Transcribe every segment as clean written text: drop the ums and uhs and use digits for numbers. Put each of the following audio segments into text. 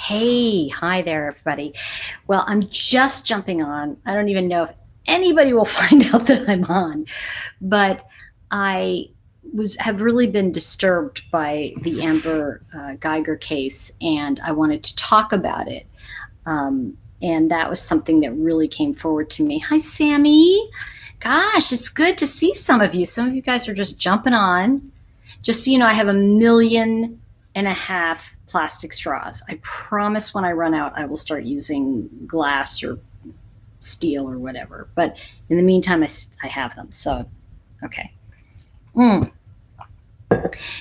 Hey, hi there, everybody. Well, I'm just jumping on. I don't even know if anybody will find out that I'm on, but I have really been disturbed by the Amber Guyger case, and I wanted to talk about it. And that was something that really came forward to me. Hi, Sammy. Gosh, it's good to see some of you. Some of you guys are just jumping on. Just so you know, I have 1.5 million plastic straws. I promise when I run out, I will start using glass or steel or whatever. But in the meantime, I have them. So, okay.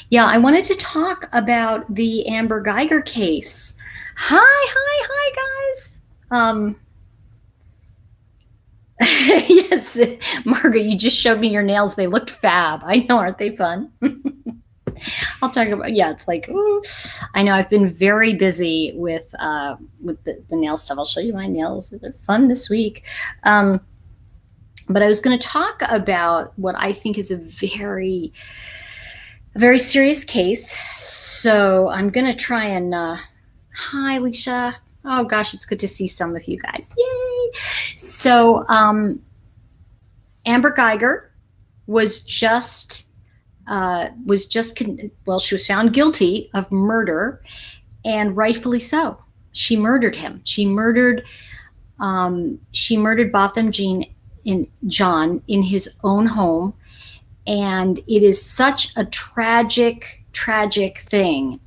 Yeah, I wanted to talk about the Amber Guyger case. Hi, guys. Yes, Margaret, you just showed me your nails. They looked fab. I know, aren't they fun? I'll talk about, yeah, it's like, ooh. I know I've been very busy with the nail stuff. I'll show you my nails. They're fun this week. But I was going to talk about what I think is a very serious case. So I'm going to try and, hi, Alicia. Oh gosh, it's good to see some of you guys. Yay. So Amber Guyger was just she was found guilty of murder, and rightfully so. She murdered him. She murdered Botham Jean John in his own home, and it is such a tragic thing.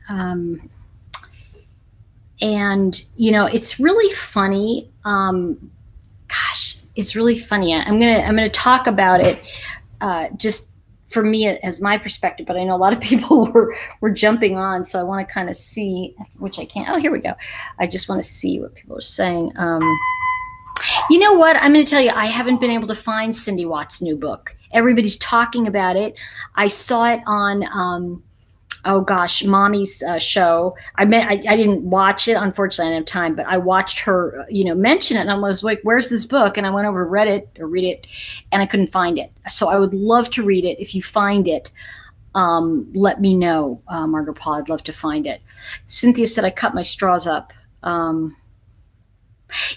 And you know, it's really funny. Gosh, it's really funny. I'm gonna talk about it just for me as my perspective, but I know a lot of people were jumping on, so I want to kind of see, which I can't. Oh, here we go. I just want to see what people are saying. You know what? I'm going to tell you, I haven't been able to find Cindy Watt's new book. Everybody's talking about it. I saw it on, oh gosh, Mommy's show. I didn't watch it, unfortunately. I didn't have time, but I watched her, mention it, and I was like, "Where's this book?" And I went over to read it, and I couldn't find it. So I would love to read it. If you find it, let me know, Margaret Paul. I'd love to find it. Cynthia said I cut my straws up.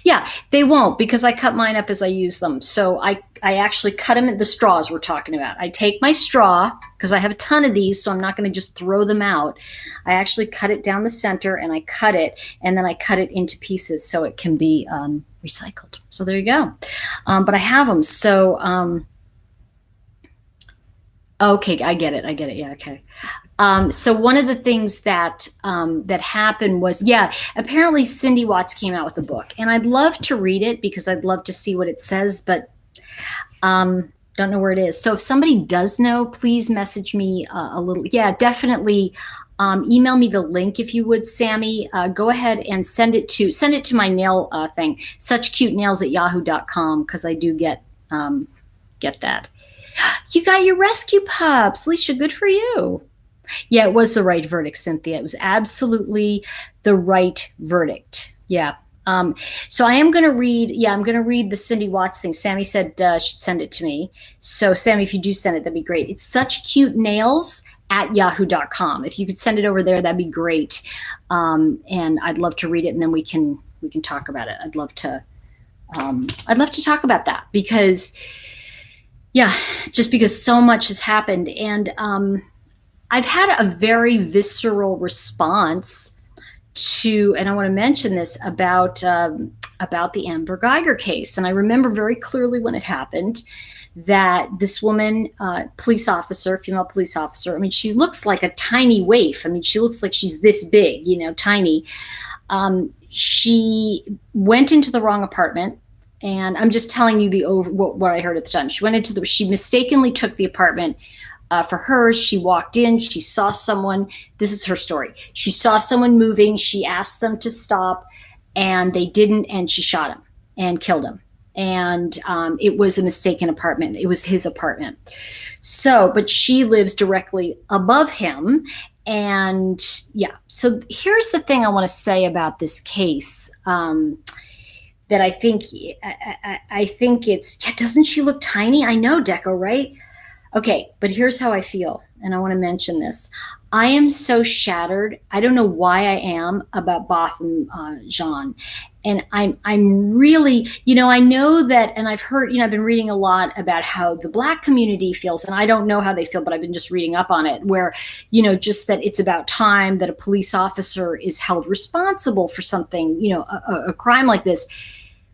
Yeah, they won't, because I cut mine up as I use them. So I actually cut them in the straws we're talking about. I take my straw, because I have a ton of these, so I'm not going to just throw them out. I actually cut it down the center, and I cut it, and then I cut it into pieces so it can be recycled. So there you go. But I have them. So, okay, I get it. Yeah, okay. So one of the things that happened was, apparently Cindy Watts came out with a book, and I'd love to read it because I'd love to see what it says, but don't know where it is. So if somebody does know, please message me a little. Yeah, definitely. Email me the link if you would, Sammy. Go ahead and send it to my nail thing, suchcutenails@yahoo.com, because I do get that. You got your rescue pups, Alicia. Good for you. Yeah, it was the right verdict, Cynthia. It was absolutely the right verdict. Yeah. So I am going to read. Yeah, I'm going to read the Cindy Watts thing. Sammy said she'd send it to me. So Sammy, if you do send it, that'd be great. It's suchcutenails@yahoo.com. If you could send it over there, that'd be great. And I'd love to read it, and then we can talk about it. I'd love to talk about that because, yeah, just because so much has happened, and I've had a very visceral response to, and I want to mention this about the Amber Guyger case. And I remember very clearly when it happened that this woman, female police officer, I mean, she looks like a tiny waif. I mean, she looks like she's this big, tiny. She went into the wrong apartment. And I'm just telling you what I heard at the time. She mistakenly took the apartment for hers. She walked in, she saw someone. This is her story. She saw someone moving. She asked them to stop, and they didn't, and she shot him and killed him. And it was a mistaken apartment. It was his apartment. So, but she lives directly above him. And yeah, so here's the thing I want to say about this case. That I think it's, doesn't she look tiny? I know, Deco, right? Okay, but here's how I feel, and I want to mention this. I am so shattered. I don't know why I am about Botham Jean. And I'm really, I know that, and I've heard, I've been reading a lot about how the Black community feels, and I don't know how they feel, but I've been just reading up on it, where, just that it's about time that a police officer is held responsible for something, a crime like this.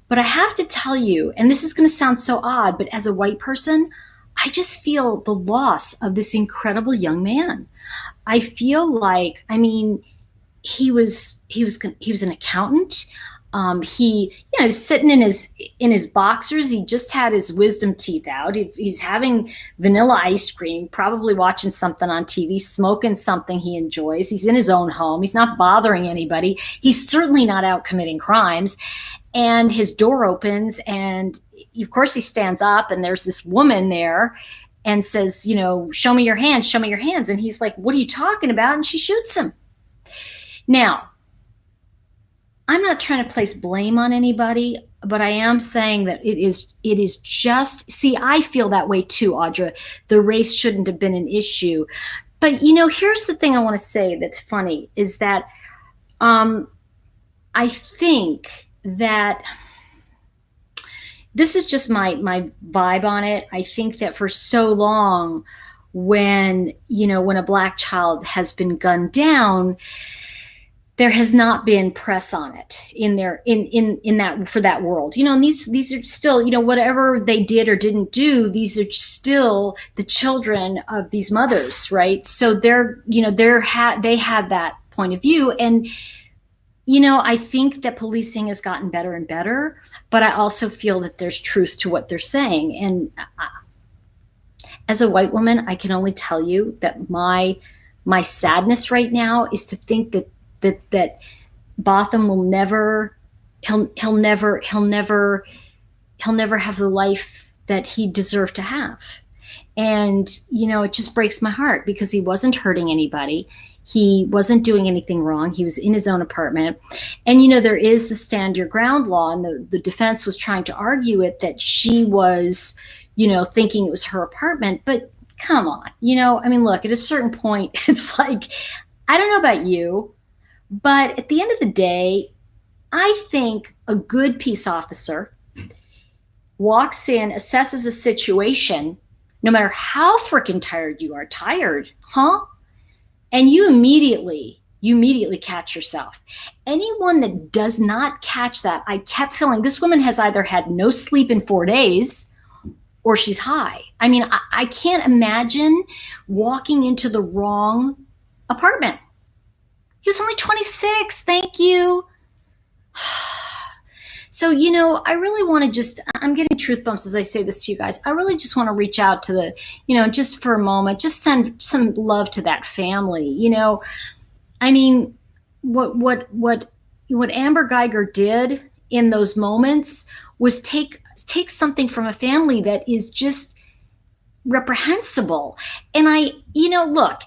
But I have to tell you, and this is going to sound so odd, but as a white person, I just feel the loss of this incredible young man. I feel like, he was an accountant. He was sitting in his boxers. He just had his wisdom teeth out. He's having vanilla ice cream, probably watching something on TV, smoking something he enjoys. He's in his own home. He's not bothering anybody. He's certainly not out committing crimes. And his door opens, and of course he stands up, and there's this woman there and says, show me your hands, show me your hands. And he's like, what are you talking about? And she shoots him. Now, I'm not trying to place blame on anybody, but I am saying that it is just, see, I feel that way too, Audra. The race shouldn't have been an issue. But, here's the thing I want to say that's funny is that I think that this is just my vibe on it. I think that for so long, when a Black child has been gunned down, there has not been press on it in that for that world. And these are still, whatever they did or didn't do, these are still the children of these mothers, right? So they have that point of view. And I think that policing has gotten better and better, but I also feel that there's truth to what they're saying. And as a white woman, I can only tell you that my sadness right now is to think that Botham will never, he'll never have the life that he deserved to have. And, it just breaks my heart because he wasn't hurting anybody. He wasn't doing anything wrong. He was in his own apartment. And, there is the stand your ground law, and the defense was trying to argue it that she was, thinking it was her apartment. But come on, look, at a certain point, it's like, I don't know about you, but at the end of the day, I think a good peace officer walks in, assesses a situation, no matter how freaking tired you are, huh? And you immediately catch yourself. Anyone that does not catch that, I kept feeling this woman has either had no sleep in 4 days or she's high. I can't imagine walking into the wrong apartment. He was only 26. Thank you. So, I really want to I'm getting truth bumps as I say this to you guys. I really just want to reach out to just for a moment, just send some love to that family. What Amber Guyger did in those moments was take something from a family that is just reprehensible. And look,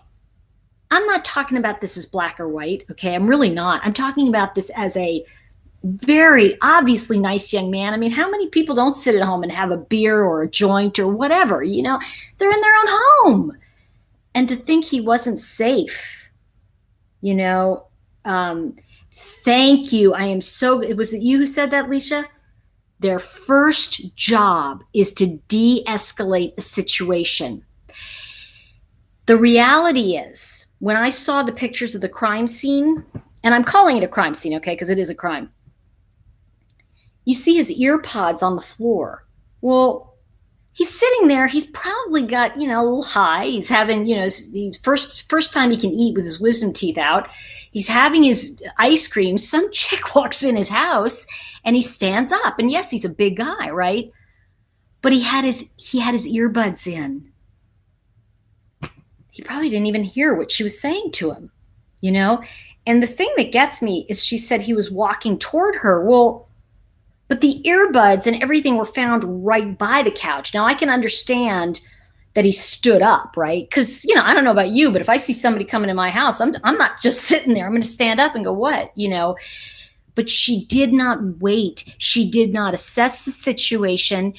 I'm not talking about this as black or white, okay? I'm really not. I'm talking about this as a very obviously nice young man. How many people don't sit at home and have a beer or a joint or whatever? They're in their own home. And to think he wasn't safe, thank you. Was it you who said that, Leisha? Their first job is to de-escalate a situation. The reality is, when I saw the pictures of the crime scene, and I'm calling it a crime scene, okay, because it is a crime. You see his ear pods on the floor. Well, he's sitting there. He's probably got, a little high. He's having, the first time he can eat with his wisdom teeth out. He's having his ice cream. Some chick walks in his house and he stands up. And yes, he's a big guy, right? But he had his earbuds in. He probably didn't even hear what she was saying to him, And the thing that gets me is she said he was walking toward her. Well, but the earbuds and everything were found right by the couch. Now, I can understand that he stood up, right? Because, I don't know about you, but if I see somebody coming in my house, I'm not just sitting there. I'm going to stand up and go, what? But she did not wait. She did not assess the situation,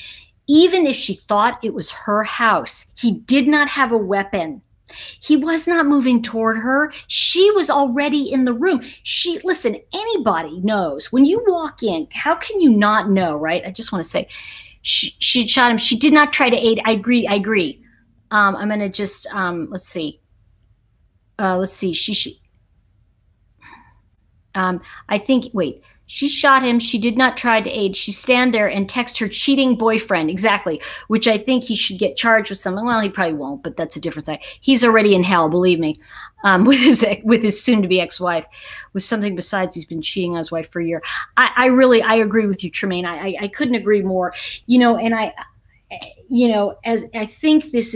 even if she thought it was her house. He did not have a weapon. He was not moving toward her. She was already in the room. Listen, anybody knows when you walk in, how can you not know, right? I just want to say, she shot him. She did not try to aid. I agree. I'm going to just, let's see. I think, wait, she shot him. She did not try to aid. She stand there and text her cheating boyfriend. Exactly. Which I think he should get charged with something. Well, he probably won't, but that's a different side. He's already in hell, believe me, with his soon to be ex-wife, with something besides he's been cheating on his wife for a year. I agree with you, Tremaine. I couldn't agree more. And as I think this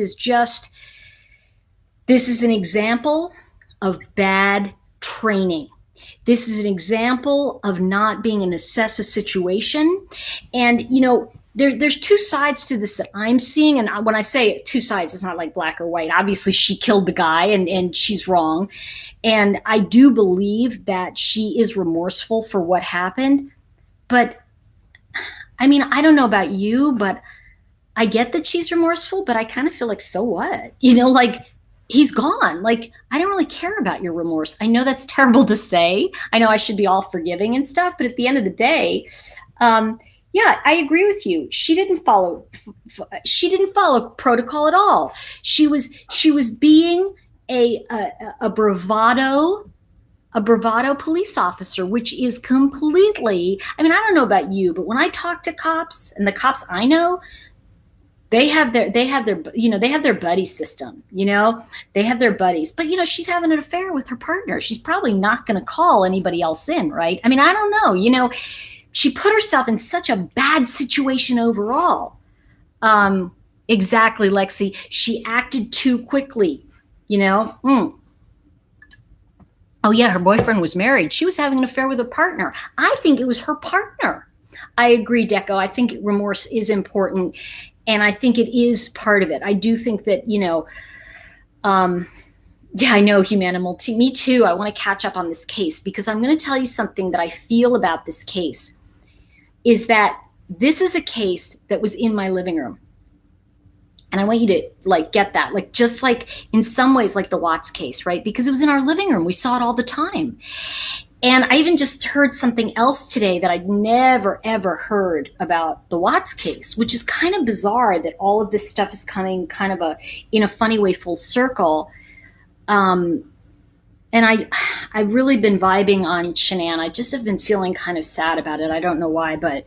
is an example of bad training. This is an example of not being able to assess a situation. And, there's two sides to this that I'm seeing. And when I say two sides, it's not like black or white. Obviously, she killed the guy and she's wrong. And I do believe that she is remorseful for what happened. But, I mean, I don't know about you, but I get that she's remorseful, but I kind of feel like, so what? He's gone. Like, I don't really care about your remorse. I know that's terrible to say. I know I should be all forgiving and stuff, but at the end of the day, yeah, I agree with you. She didn't follow protocol at all. She was being a bravado police officer, which is completely, I mean, I don't know about you, but when I talk to cops, and the cops I know, they have their buddy system, they have their buddies, but she's having an affair with her partner. She's probably not going to call anybody else in, right? I mean, I don't know, she put herself in such a bad situation overall. Exactly, Lexi. She acted too quickly, Oh yeah, her boyfriend was married. She was having an affair with a partner. I think it was her partner. I agree, Deco. I think remorse is important. And I think it is part of it. I do think that, yeah, I know, Humanimal. Me too. I want to catch up on this case because I'm going to tell you something that I feel about this case is that this is a case that was in my living room. And I want you to get that, just like in some ways, like the Watts case, right? Because it was in our living room. We saw it all the time. And I even just heard something else today that I'd never, ever heard about the Watts case, which is kind of bizarre that all of this stuff is coming kind of in a funny way full circle. And I've really been vibing on Shanann. I just have been feeling kind of sad about it. I don't know why, but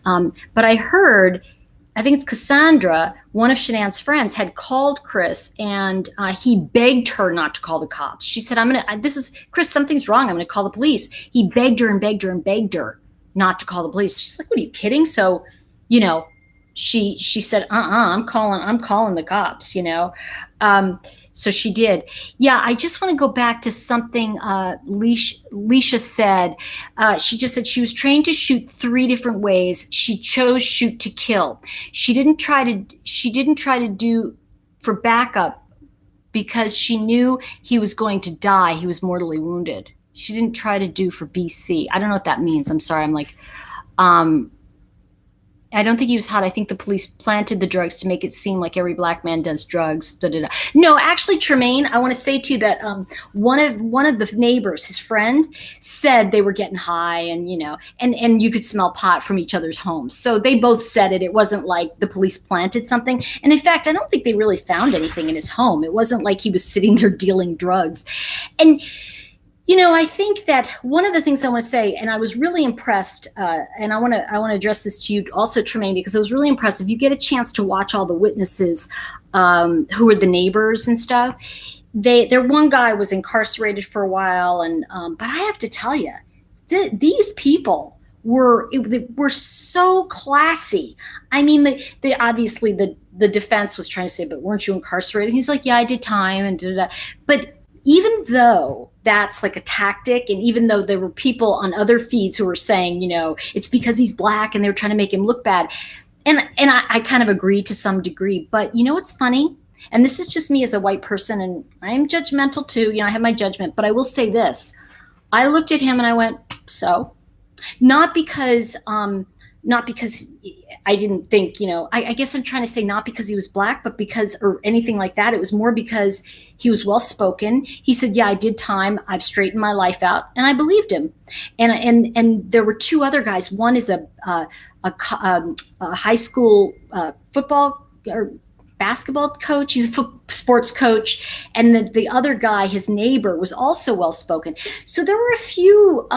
I heard, I think it's Cassandra, one of Shanann's friends, had called Chris and he begged her not to call the cops. She said, Chris, something's wrong. I'm going to call the police. He begged her and begged her and begged her not to call the police. She's like, what, are you kidding? So, she said, I'm calling the cops, so she did. Yeah, I just want to go back to something Leisha said. She just said she was trained to shoot 3 different ways. She chose shoot to kill. She didn't try to do for backup because she knew he was going to die. He was mortally wounded. She didn't try to do for BC. I don't know what that means. I'm sorry. I'm like, I don't think he was hot. I think the police planted the drugs to make it seem like every black man does drugs. Da-da-da. No, actually, Tremaine, I want to say to you that one of the neighbors, his friend, said they were getting high and, and you could smell pot from each other's homes. So they both said it. It wasn't like the police planted something. And in fact, I don't think they really found anything in his home. It wasn't like he was sitting there dealing drugs. And I think that one of the things I want to say, and I was really impressed, and I want to address this to you also, Tremaine, because I was really impressed. If you get a chance to watch all the witnesses who are the neighbors and stuff, their one guy was incarcerated for a while, and but I have to tell you, these people were so classy. I mean, they obviously the defense was trying to say, but weren't you incarcerated? And he's like, yeah, I did time and da-da-da. But even though that's like a tactic, and even though there were people on other feeds who were saying, it's because he's black and they were trying to make him look bad. And I kind of agree to some degree, but what's funny? And this is just me as a white person, and I'm judgmental too. I have my judgment, but I will say this. I looked at him and I went, so? Not because not because I didn't think, I guess I'm trying to say not because he was black, but because, or anything like that. It was more because he was well spoken. He said, yeah, I did time. I've straightened my life out. And I believed him. And there were two other guys. One is a high school football or basketball coach. He's a sports coach. And the other guy, his neighbor, was also well-spoken. So there were a few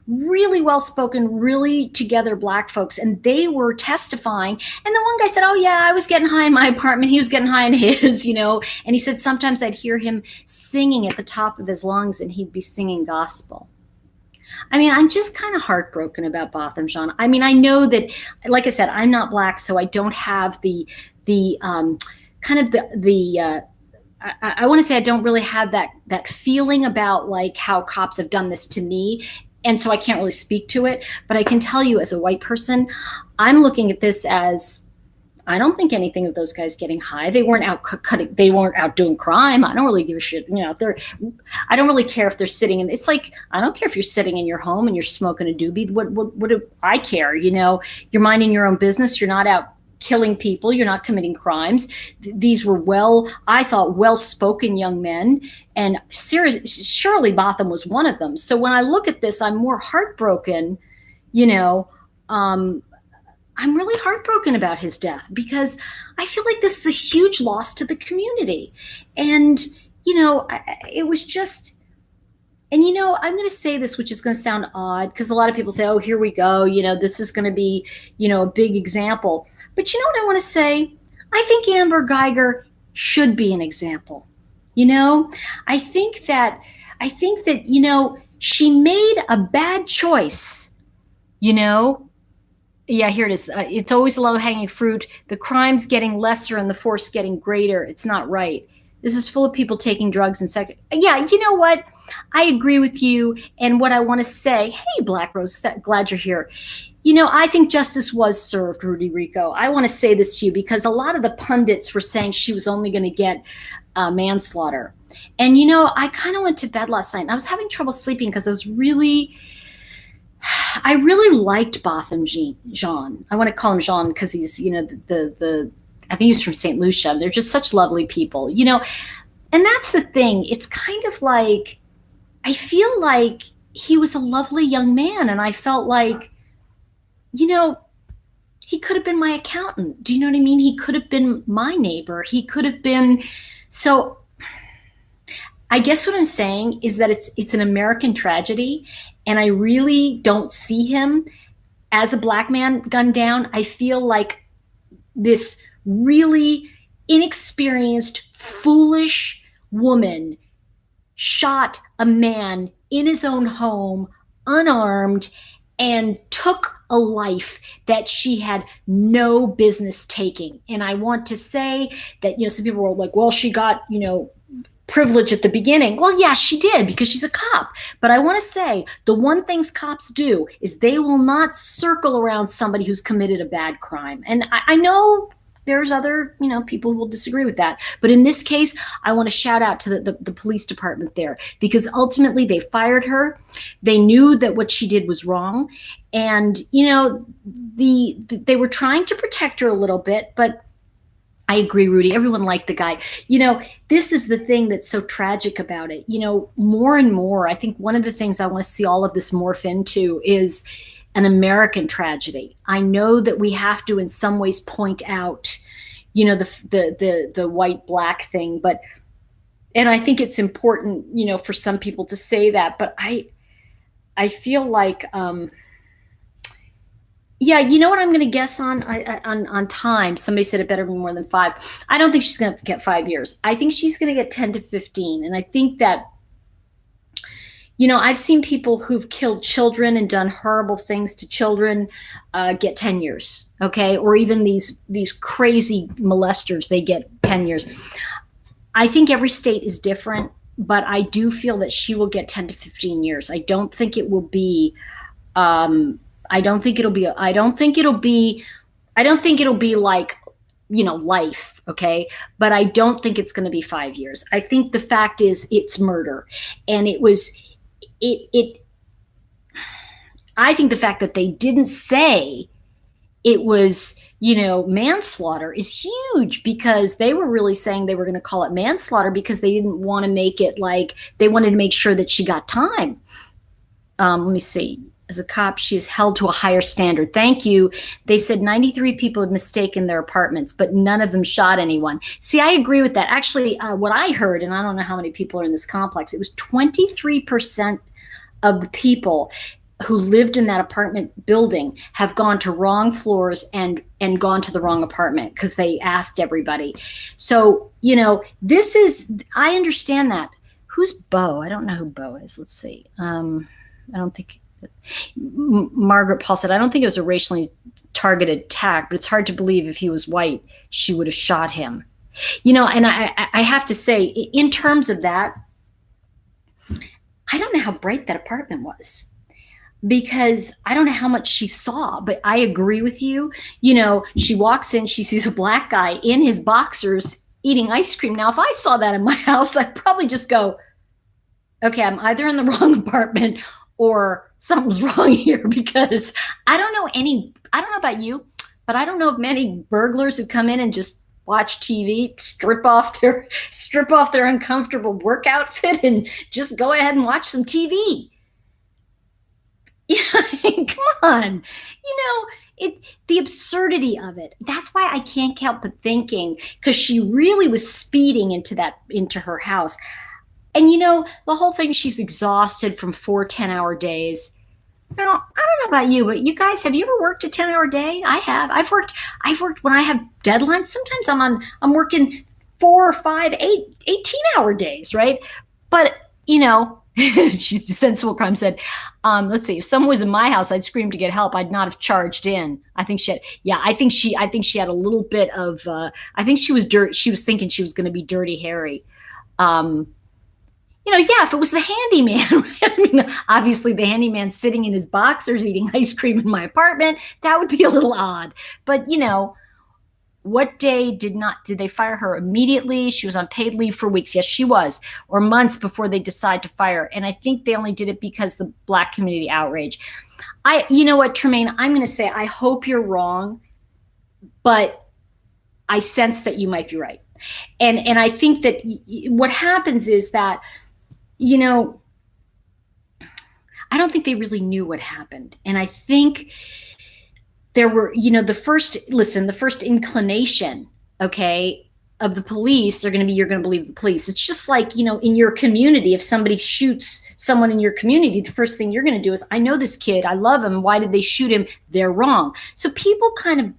really well-spoken, really together black folks, and they were testifying. And the one guy said, oh yeah, I was getting high in my apartment. He was getting high in his, And he said, sometimes I'd hear him singing at the top of his lungs, and he'd be singing gospel. I mean, I'm just kind of heartbroken about Botham Jean. I mean, I know that, like I said, I'm not black, so I don't have the kind of I want to say I don't really have that feeling about like how cops have done this to me. And so I can't really speak to it, but I can tell you as a white person, I'm looking at this as, I don't think anything of those guys getting high. They weren't out cutting. They weren't out doing crime. I don't really give a shit. I don't really care if they're sitting in. It's like, I don't care if you're sitting in your home and you're smoking a doobie. What do I care? You're minding your own business. You're not out killing people. You're not committing crimes. These were I thought, well-spoken young men. And surely Botham was one of them. So when I look at this, I'm more heartbroken, I'm really heartbroken about his death because I feel like this is a huge loss to the community. And, it was just, and, I'm going to say this, which is going to sound odd because a lot of people say, oh, here we go. This is going to be, a big example. But you know what I want to say? I think Amber Guyger should be an example. I think that, she made a bad choice, Yeah, here it is. It's always low-hanging fruit. The crime's getting lesser and the force getting greater. It's not right. This is full of people taking drugs and sex. Yeah, you know what? I agree with you. And what I want to say, hey, Black Rose, glad you're here. I think justice was served, Rudy Rico. I want to say this to you because a lot of the pundits were saying she was only going to get manslaughter. And, I kind of went to bed last night and I was having trouble sleeping because I really liked Botham Jean. I want to call him Jean because he's, I think he was from St. Lucia. They're just such lovely people, and that's the thing. It's kind of like, I feel like he was a lovely young man. And I felt like, he could have been my accountant. Do you know what I mean? He could have been my neighbor. He could have been. So I guess what I'm saying is that it's an American tragedy. And I really don't see him as a black man gunned down. I feel like this really inexperienced, foolish woman shot a man in his own home, unarmed, and took a life that she had no business taking. And I want to say that, some people were like, well, she got, privilege at the beginning. Well, yeah, she did because she's a cop. But I want to say the one things cops do is they will not circle around somebody who's committed a bad crime. And I know there's other, people who will disagree with that. But in this case, I want to shout out to the police department there because ultimately they fired her. They knew that what she did was wrong. And, they were trying to protect her a little bit, but I agree, Rudy. Everyone liked the guy. This is the thing that's so tragic about it. More and more, I think one of the things I want to see all of this morph into is an American tragedy. I know that we have to, in some ways, point out, the white black thing, and I think it's important, for some people to say that. But I feel like. Yeah, you know what I'm going to guess on time? Somebody said it better be more than 5. I don't think she's going to get 5 years. I think she's going to get 10 to 15. And I think that, I've seen people who've killed children and done horrible things to children get 10 years, okay? Or even these crazy molesters, they get 10 years. I think every state is different, but I do feel that she will get 10 to 15 years. I don't think it will be I don't think it'll be like, life. Okay. But I don't think it's going to be 5 years. I think the fact is it's murder. And I think the fact that they didn't say it was, manslaughter is huge, because they were really saying they were going to call it manslaughter because they didn't want to make it like, they wanted to make sure that she got time. Let me see. As a cop, she is held to a higher standard. Thank you. They said 93 people had mistaken their apartments, but none of them shot anyone. See, I agree with that. Actually, what I heard, and I don't know how many people are in this complex, it was 23% of the people who lived in that apartment building have gone to wrong floors and gone to the wrong apartment because they asked everybody. So, this is, I understand that. Who's Bo? I don't know who Bo is. Let's see. I don't think, Margaret Paul said, I don't think it was a racially targeted attack, but it's hard to believe if he was white, she would have shot him. And I have to say, in terms of that, I don't know how bright that apartment was, because I don't know how much she saw, but I agree with you. She walks in, she sees a black guy in his boxers eating ice cream. Now, if I saw that in my house, I'd probably just go, okay, I'm either in the wrong apartment or something's wrong here, because I don't know about you, but I don't know of many burglars who come in and just watch TV, strip off their uncomfortable work outfit and just go ahead and watch some TV. Come on. The absurdity of it. That's why I can't help but thinking, because she really was speeding into her house. And the whole thing, she's exhausted from 4 10-hour days. I don't know about you, but you guys, have you ever worked a 10-hour day? I have. I've worked when I have deadlines. Sometimes I'm working 4 or 5, 8, 18-hour days, right? But she's sensible crime said, let's see, if someone was in my house, I'd scream to get help. I'd not have charged in. I think she had a little bit of, I think she was she was thinking she was going to be Dirty Harry. If it was the handyman, right? I mean, obviously the handyman sitting in his boxers eating ice cream in my apartment, that would be a little odd. But, what day did they fire her immediately? She was on paid leave for weeks. Yes, she was. Or months before they decide to fire. And I think they only did it because the Black community outrage. You know what, Tremaine, I'm going to say, I hope you're wrong, but I sense that you might be right. And I think that what happens is that, I don't think they really knew what happened. And I think there were, the first inclination, okay, of the police are going to be, you're going to believe the police. It's just like, in your community, if somebody shoots someone in your community, the first thing you're going to do is, I know this kid, I love him. Why did they shoot him? They're wrong. So people kind of,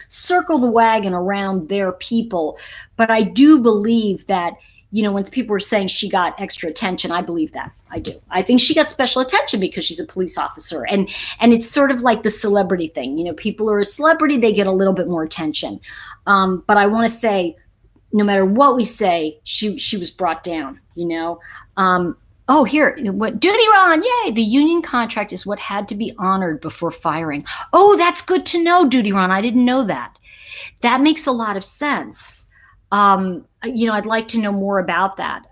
circle the wagon around their people. But I do believe that, when people were saying she got extra attention, I believe that. I do. I think she got special attention because she's a police officer. And it's sort of like the celebrity thing. People are a celebrity, they get a little bit more attention. But I want to say, no matter what we say, she was brought down, here, what duty Ron, yay, the union contract is what had to be honored before firing. Oh, that's good to know, Duty Ron. I didn't know that. That makes a lot of sense. I'd like to know more about that.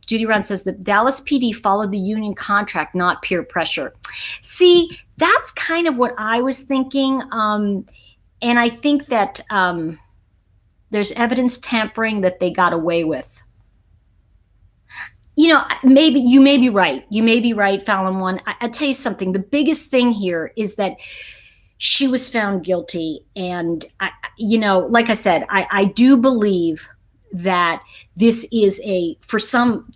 Judy Ron says that Dallas PD followed the union contract, not peer pressure. See, that's kind of what I was thinking. And I think that there's evidence tampering that they got away with. Maybe you may be right. You may be right, Fallon One. I tell you something. The biggest thing here is that she was found guilty. And, like I said, I do believe that this is for some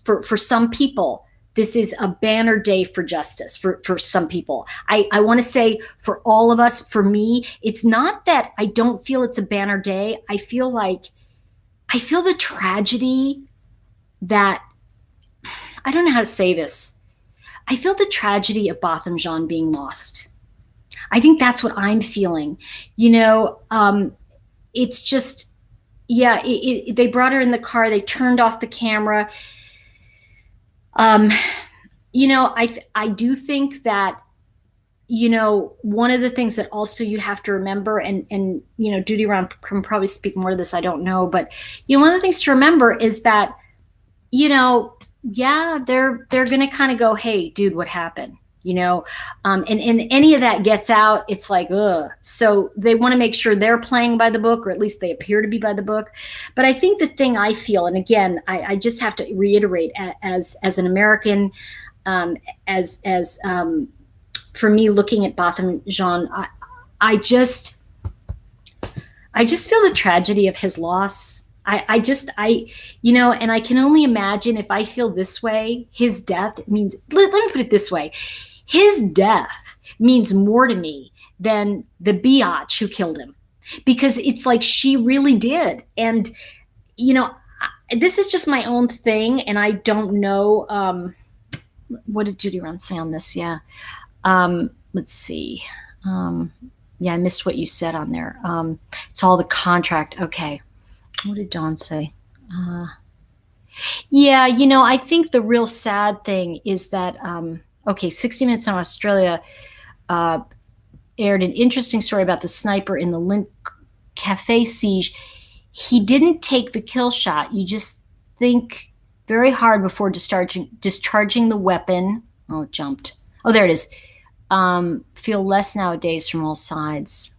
people, this is a banner day for justice for some people. I want to say for all of us, for me, it's not that I don't feel it's a banner day. I feel the tragedy that, I don't know how to say this. I feel the tragedy of Botham Jean being lost. I think that's what I'm feeling. It's just, they brought her in the car. They turned off the camera. I do think that, one of the things that also you have to remember, and Duty Ron can probably speak more to this, I don't know, but, one of the things to remember is that, they're going to kind of go, hey, dude, what happened? and any of that gets out, it's like, ugh. So they want to make sure they're playing by the book, or at least they appear to be by the book. But I think the thing I feel, and again, I just have to reiterate, as an American, as for me, looking at Botham Jean, I just feel the tragedy of his loss. And I can only imagine, if I feel this way, his death means, let me put it this way, his death means more to me than the biatch who killed him, because it's like, she really did. And, this is just my own thing, and I don't know, what did Judy Run say on this? Yeah. Let's see. Yeah, I missed what you said on there. It's all the contract. Okay. What did Dawn say? Yeah, I think the real sad thing is that, 60 Minutes on Australia aired an interesting story about the sniper in the Lint Cafe siege. He didn't take the kill shot. You just think very hard before discharging the weapon. Oh, it jumped. Oh, there it is. Feel less nowadays from all sides.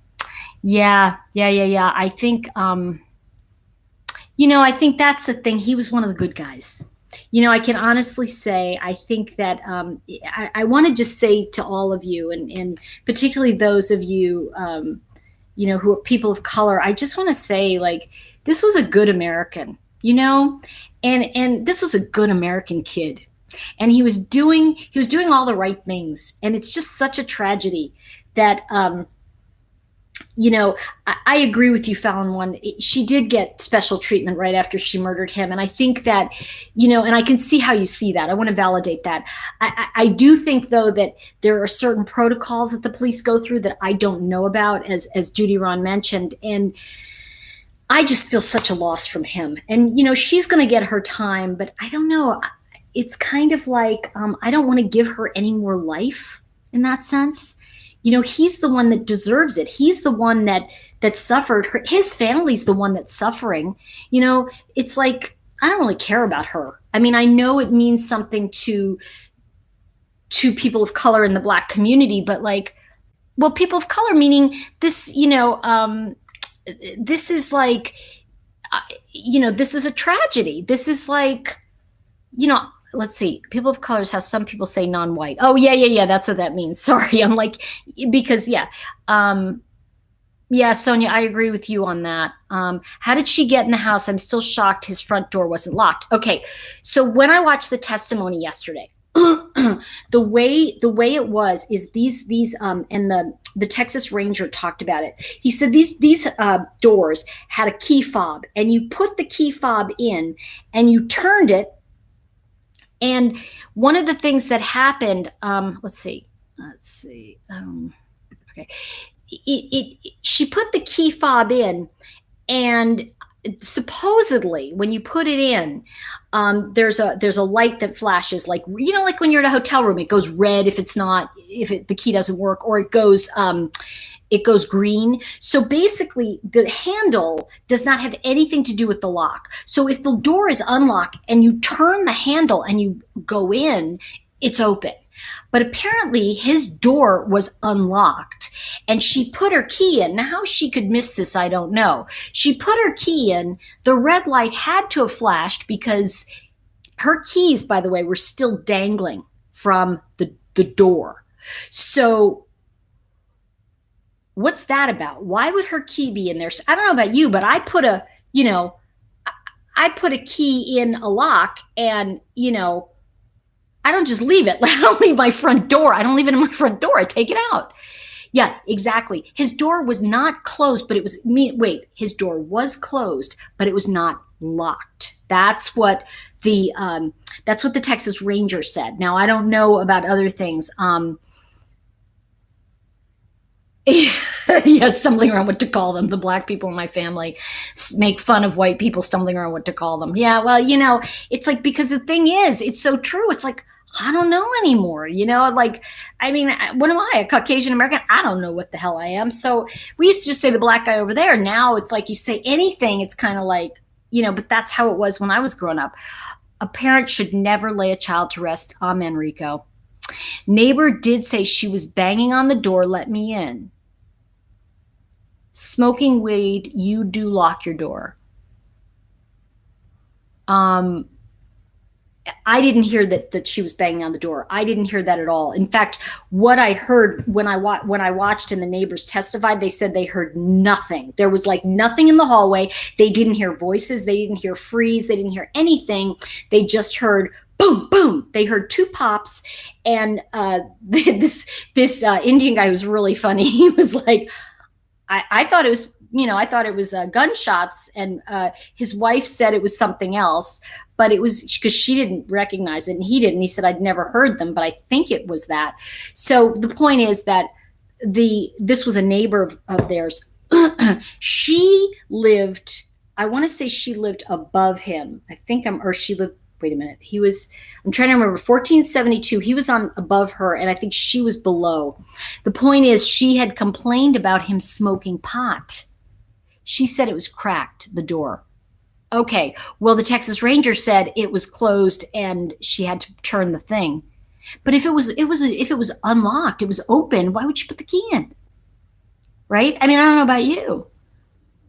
Yeah. I think, I think that's the thing. He was one of the good guys. I can honestly say, I think that I want to just say to all of you, and particularly those of you, who are people of color, I just want to say, like, this was a good American, and this was a good American kid. And he was doing all the right things. And it's just such a tragedy that, I agree with you, Fallon One. She did get special treatment right after she murdered him. And I think that, and I can see how you see that. I want to validate that. I do think, though, that there are certain protocols that the police go through that I don't know about, as Judy Ron mentioned. And I just feel such a loss from him. And, she's going to get her time, but I don't know. It's kind of like, I don't want to give her any more life in that sense. He's the one that deserves it. He's the one that suffered. His family's the one that's suffering. It's like, I don't really care about her. I mean, I know it means something to people of color in the Black community, but people of color, meaning this, this is like, this is a tragedy. This is like, let's see, people of color is how some people say non-white. Oh, yeah. That's what that means. Sorry. I'm like, because, yeah. Yeah, Sonia, I agree with you on that. How did she get in the house? I'm still shocked his front door wasn't locked. Okay. So when I watched the testimony yesterday, the way it was is these and the Texas Ranger talked about it. He said these doors had a key fob, and you put the key fob in and you turned it. And one of the things that happened, let's see. Okay. She put the key fob in, and supposedly when you put it in, there's a light that flashes, like when you're in a hotel room, it goes red if the key doesn't work, or it goes green. So basically the handle does not have anything to do with the lock. So if the door is unlocked and you turn the handle and you go in, it's open. But apparently his door was unlocked, and she put her key in. Now, how she could miss this, I don't know. She put her key in. The red light had to have flashed because her keys, by the way, were still dangling from the door. So what's that about? Why would her key be in there? I don't know about you, but I put a key in a lock, and, I don't just leave it. I don't leave my front door. I don't leave it in my front door. I take it out. Yeah, exactly. His door was not closed, but his door was closed, but it was not locked. That's what the Texas Ranger said. Now, I don't know about other things. Yeah, stumbling around what to call them. The Black people in my family make fun of white people stumbling around what to call them. Yeah, well, it's like, because the thing is, it's so true. It's like, I don't know anymore, what am I, a Caucasian American? I don't know what the hell I am. So we used to just say the black guy over there. Now it's like, you say anything, it's kind of like, but that's how it was when I was growing up. A parent should never lay a child to rest. Amen, Rico. Neighbor did say she was banging on the door, let me in. Smoking weed, you do lock your door. I didn't hear that she was banging on the door. I didn't hear that at all. In fact, what I heard when I watched and the neighbors testified, they said they heard nothing. There was like nothing in the hallway. They didn't hear voices. They didn't hear freeze. They didn't hear anything. They just heard boom, boom. They heard two pops, and this Indian guy was really funny. He was like, I thought it was, I thought it was gunshots, and his wife said it was something else, but it was because she didn't recognize it, and he didn't. He said, I'd never heard them, but I think it was that. So the point is that this was a neighbor of theirs. She lived, I want to say she lived above him. She lived, wait a minute. I'm trying to remember, 1472, he was on above her, and I think she was below. The point is, she had complained about him smoking pot. She said it was cracked, the door. Okay, well, the Texas Ranger said it was closed and she had to turn the thing. But if it was unlocked, it was open, why would you put the key in? Right? I mean, I don't know about you.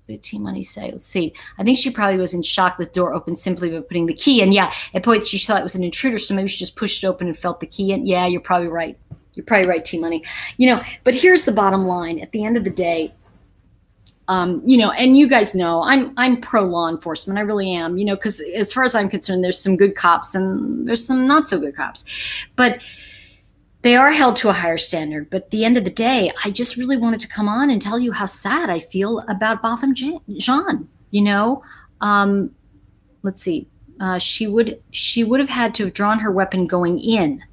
What did T-Money say? Let's see. I think she probably was in shock that the door opened simply by putting the key in. Yeah, at points she thought it was an intruder, so maybe she just pushed it open and felt the key in. Yeah, you're probably right. You're probably right, T-Money. But here's the bottom line. At the end of the day, and you guys know, I'm pro law enforcement. I really am, because as far as I'm concerned, there's some good cops and there's some not so good cops, but they are held to a higher standard. But at the end of the day, I just really wanted to come on and tell you how sad I feel about Botham Jean. Let's see. She would have had to have drawn her weapon going in.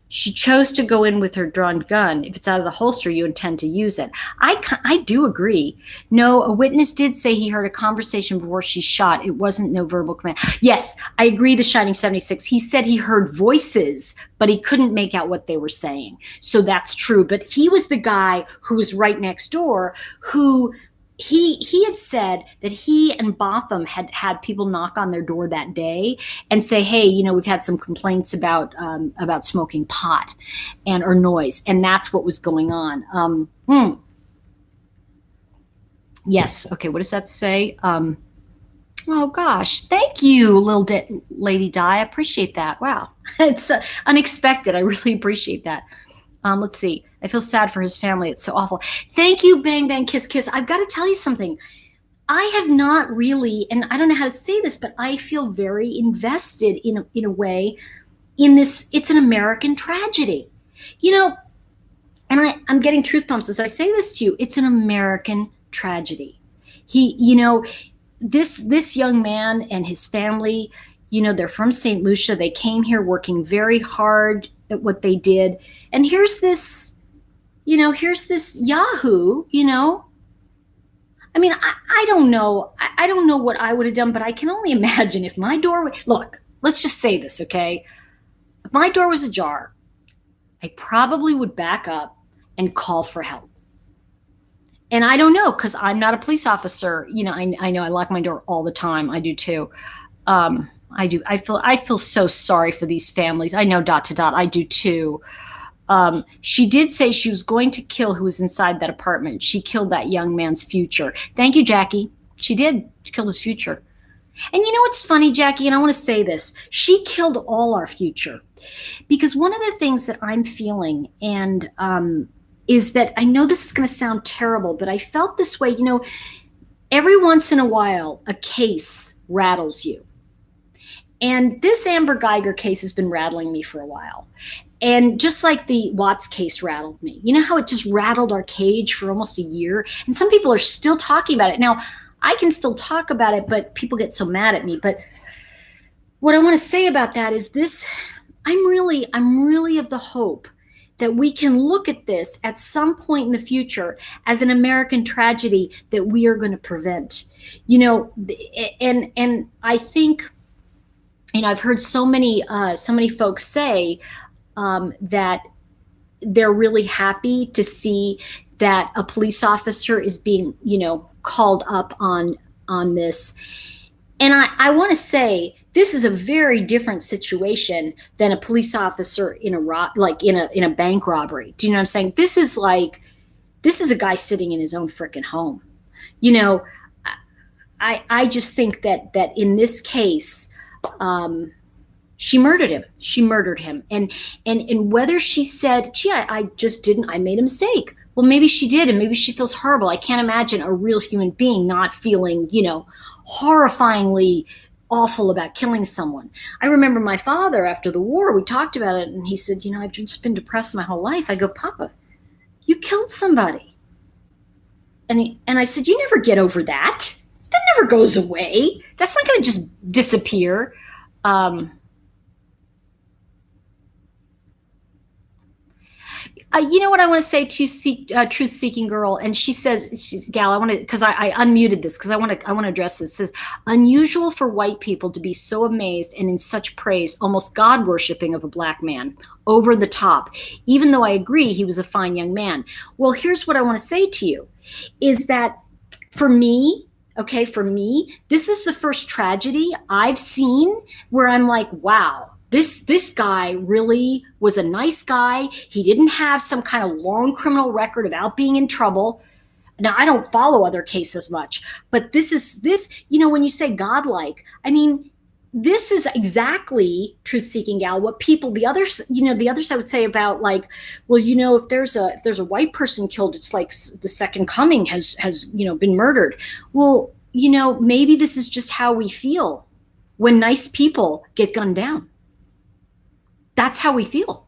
She chose to go in with her drawn gun. If it's out of the holster, you intend to use it. I do agree. No, a witness did say he heard a conversation before she shot. It wasn't no verbal command. Yes, I agree, the Shining 76. He said he heard voices, but he couldn't make out what they were saying. So that's true. But he was the guy who was right next door, who he had said that he and Botham had people knock on their door that day and say, hey, we've had some complaints about smoking pot or noise, and that's what was going on. Yes. Okay. What does that say? Oh gosh, thank you, Lady Di. I appreciate that. Wow, it's unexpected. I really appreciate that. Let's see. I feel sad for his family. It's so awful. Thank you, Bang Bang Kiss Kiss. I've got to tell you something. I have not really, and I don't know how to say this, but I feel very invested in a way in this. It's an American tragedy, and I'm getting truth pumps as I say this to you. It's an American tragedy. This young man and his family, they're from St. Lucia. They came here working very hard at what they did. And here's this Yahoo, I mean, I don't know. I don't know what I would have done, but I can only imagine if my door, look, let's just say this, okay? If my door was ajar, I probably would back up and call for help. And I don't know, because I'm not a police officer. I know I lock my door all the time. I do too. I do. I feel so sorry for these families. I know ... I do too. She did say she was going to kill who was inside that apartment. She killed that young man's future. Thank you, Jackie. She did. She killed his future. And you know what's funny, Jackie? And I want to say this. She killed all our future. Because one of the things that I'm feeling and is that, I know this is going to sound terrible, but I felt this way, every once in a while, a case rattles you. And this Amber Guyger case has been rattling me for a while. And just like the Watts case rattled me. You know how it just rattled our cage for almost a year? And some people are still talking about it. Now, I can still talk about it, but people get so mad at me. But what I want to say about that is this, I'm really of the hope that we can look at this at some point in the future as an American tragedy that we are going to prevent. And I think, I've heard so many folks say that they're really happy to see that a police officer is being, called up on this. And I want to say this is a very different situation than a police officer in a bank robbery. Do you know what I'm saying? This is a guy sitting in his own freaking home. You know, I just think that in this case, she murdered him. She murdered him. And whether she said, gee, I just didn't, I made a mistake. Well, maybe she did, and maybe she feels horrible. I can't imagine a real human being not feeling, horrifyingly awful about killing someone. I remember my father after the war, we talked about it, and he said, I've just been depressed my whole life. I go, Papa, you killed somebody. And I said, you never get over that. That never goes away. That's not going to just disappear. You know what I want to say to truth-seeking girl, and she says, Gal, I want to, because I unmuted this because I want to address this. It says, unusual for white people to be so amazed and in such praise, almost God worshipping of a black man, over the top. Even though I agree he was a fine young man. Well, here's what I want to say to you, is that for me, this is the first tragedy I've seen where I'm like, wow. This guy really was a nice guy. He didn't have some kind of long criminal record about being in trouble. Now, I don't follow other cases much, but this, when you say godlike, I mean, this is exactly, truth-seeking gal, what people, the other side would say about, like, well, if there's a white person killed, it's like the second coming has been murdered. Well, maybe this is just how we feel when nice people get gunned down. That's how we feel.